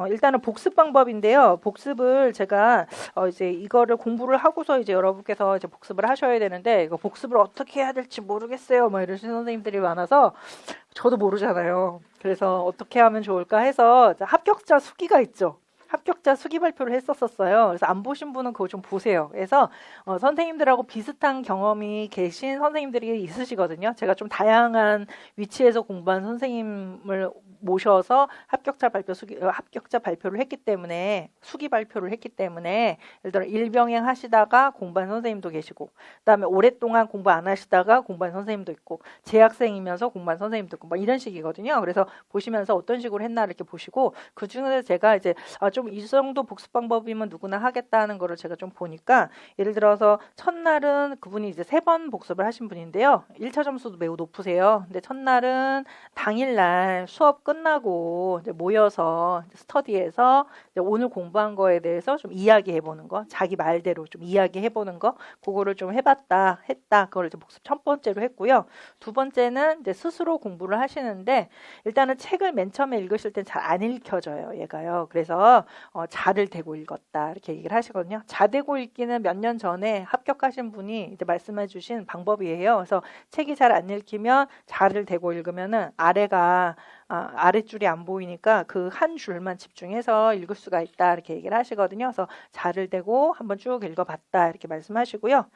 일단은 복습 방법인데요. 복습을 제가 이제 이거를 공부를 하고서 이제 여러분께서 이제 복습을 하셔야 되는데 이거 복습을 어떻게 해야 될지 모르겠어요. 뭐 이러시는 선생님들이 많아서 저도 모르잖아요. 그래서 어떻게 하면 좋을까 해서 합격자 수기가 있죠. 합격자 수기 발표를 했었어요. 그래서 안 보신 분은 그거 좀 보세요. 그래서 선생님들하고 비슷한 경험이 계신 선생님들이 있으시거든요. 제가 좀 다양한 위치에서 공부한 선생님을 모셔서 합격자 발표를 했기 때문에 수기 발표를 했기 때문에 예를 들어 일병행 하시다가 공부한 선생님도 계시고 그다음에 오랫동안 공부 안 하시다가 공부한 선생님도 있고 재학생이면서 공부한 선생님도 있고 뭐 이런 식이거든요. 그래서 보시면서 어떤 식으로 했나 이렇게 보시고 그 중에서 제가 이제 좀 이 정도 복습 방법이면 누구나 하겠다는 거를 제가 좀 보니까 예를 들어서 첫날은 그분이 이제 3번 복습을 하신 분인데요. 1차 점수도 매우 높으세요. 근데 첫날은 당일날 수업 끝나고 이제 모여서 스터디에서 이제 오늘 공부한 거에 대해서 좀 이야기해 보는 거, 자기 말대로 좀 이야기해 보는 거, 그거를 좀 했다. 그걸 이제 복습 첫 번째로 했고요. 두 번째는 이제 스스로 공부를 하시는데 일단은 책을 맨 처음에 읽으실 땐 잘 안 읽혀져요, 얘가요. 그래서 자를 대고 읽었다 이렇게 얘기를 하시거든요. 자대고 읽기는 몇 년 전에 합격하신 분이 이제 말씀해 주신 방법이에요. 그래서 책이 잘 안 읽히면 자를 대고 읽으면은 아랫줄이 안 보이니까 그 한 줄만 집중해서 읽을 수가 있다 이렇게 얘기를 하시거든요. 그래서 자를 대고 한번 쭉 읽어봤다 이렇게 말씀하시고요.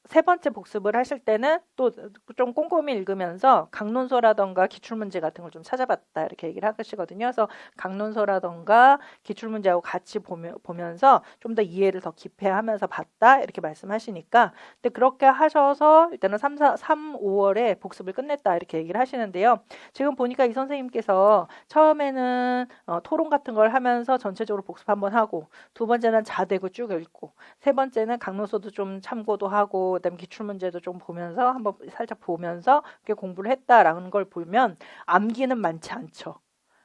세 번째 복습을 하실 때는 또 좀 꼼꼼히 읽으면서 강론서라던가 기출문제 같은 걸 좀 찾아봤다 이렇게 얘기를 하시거든요. 그래서 강론서라던가 기출문제하고 같이 보면서 좀 더 이해를 더 깊이 하면서 봤다 이렇게 말씀하시니까 근데 그렇게 하셔서 일단은 3, 5월에 복습을 끝냈다 이렇게 얘기를 하시는데요. 지금 보니까 이 선생님께서 처음에는 토론 같은 걸 하면서 전체적으로 복습 한번 하고 두 번째는 자대고 쭉 읽고 세 번째는 강론서도 좀 참고도 하고 그다음에 기출문제도 좀 보면서 한번 살짝 보면서 그렇게 공부를 했다라는 걸 보면 암기는 많지 않죠.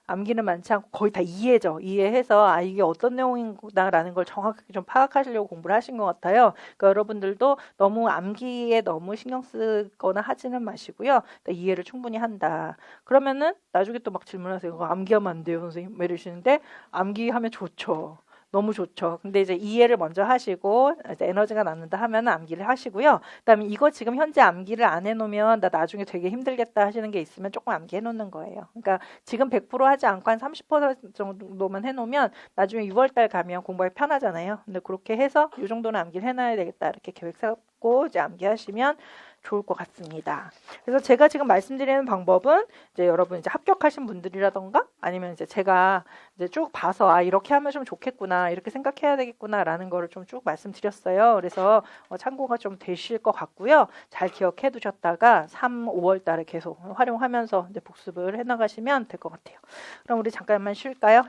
암기는 많지 않고 거의 다 이해죠. 이해해서 이게 어떤 내용인가라는 걸 정확하게 좀 파악하시려고 공부를 하신 것 같아요. 그러니까 여러분들도 너무 암기에 너무 신경 쓰거나 하지는 마시고요. 이해를 충분히 한다. 그러면은 나중에 또 막 질문하세요. 암기하면 안 돼요, 선생님. 이러시는데 암기하면 좋죠. 너무 좋죠. 근데 이제 이해를 먼저 하시고 이제 에너지가 남는다 하면 암기를 하시고요. 그다음에 이거 지금 현재 암기를 안 해놓으면 나 나중에 되게 힘들겠다 하시는 게 있으면 조금 암기해 놓는 거예요. 그러니까 지금 100% 하지 않고 한 30% 정도만 해놓으면 나중에 6월달 가면 공부하기 편하잖아요. 근데 그렇게 해서 이 정도는 암기를 해놔야 되겠다 이렇게 계획 세우고 이제 암기하시면 좋을 것 같습니다. 그래서 제가 지금 말씀드리는 방법은 이제 여러분 이제 합격하신 분들이라던가 아니면 이제 제가 이제 쭉 봐서 이렇게 하면 좀 좋겠구나 이렇게 생각해야 되겠구나라는 거를 좀 쭉 말씀드렸어요. 그래서 참고가 좀 되실 것 같고요. 잘 기억해 두셨다가 3, 5월 달에 계속 활용하면서 이제 복습을 해나가시면 될 것 같아요. 그럼 우리 잠깐만 쉴까요?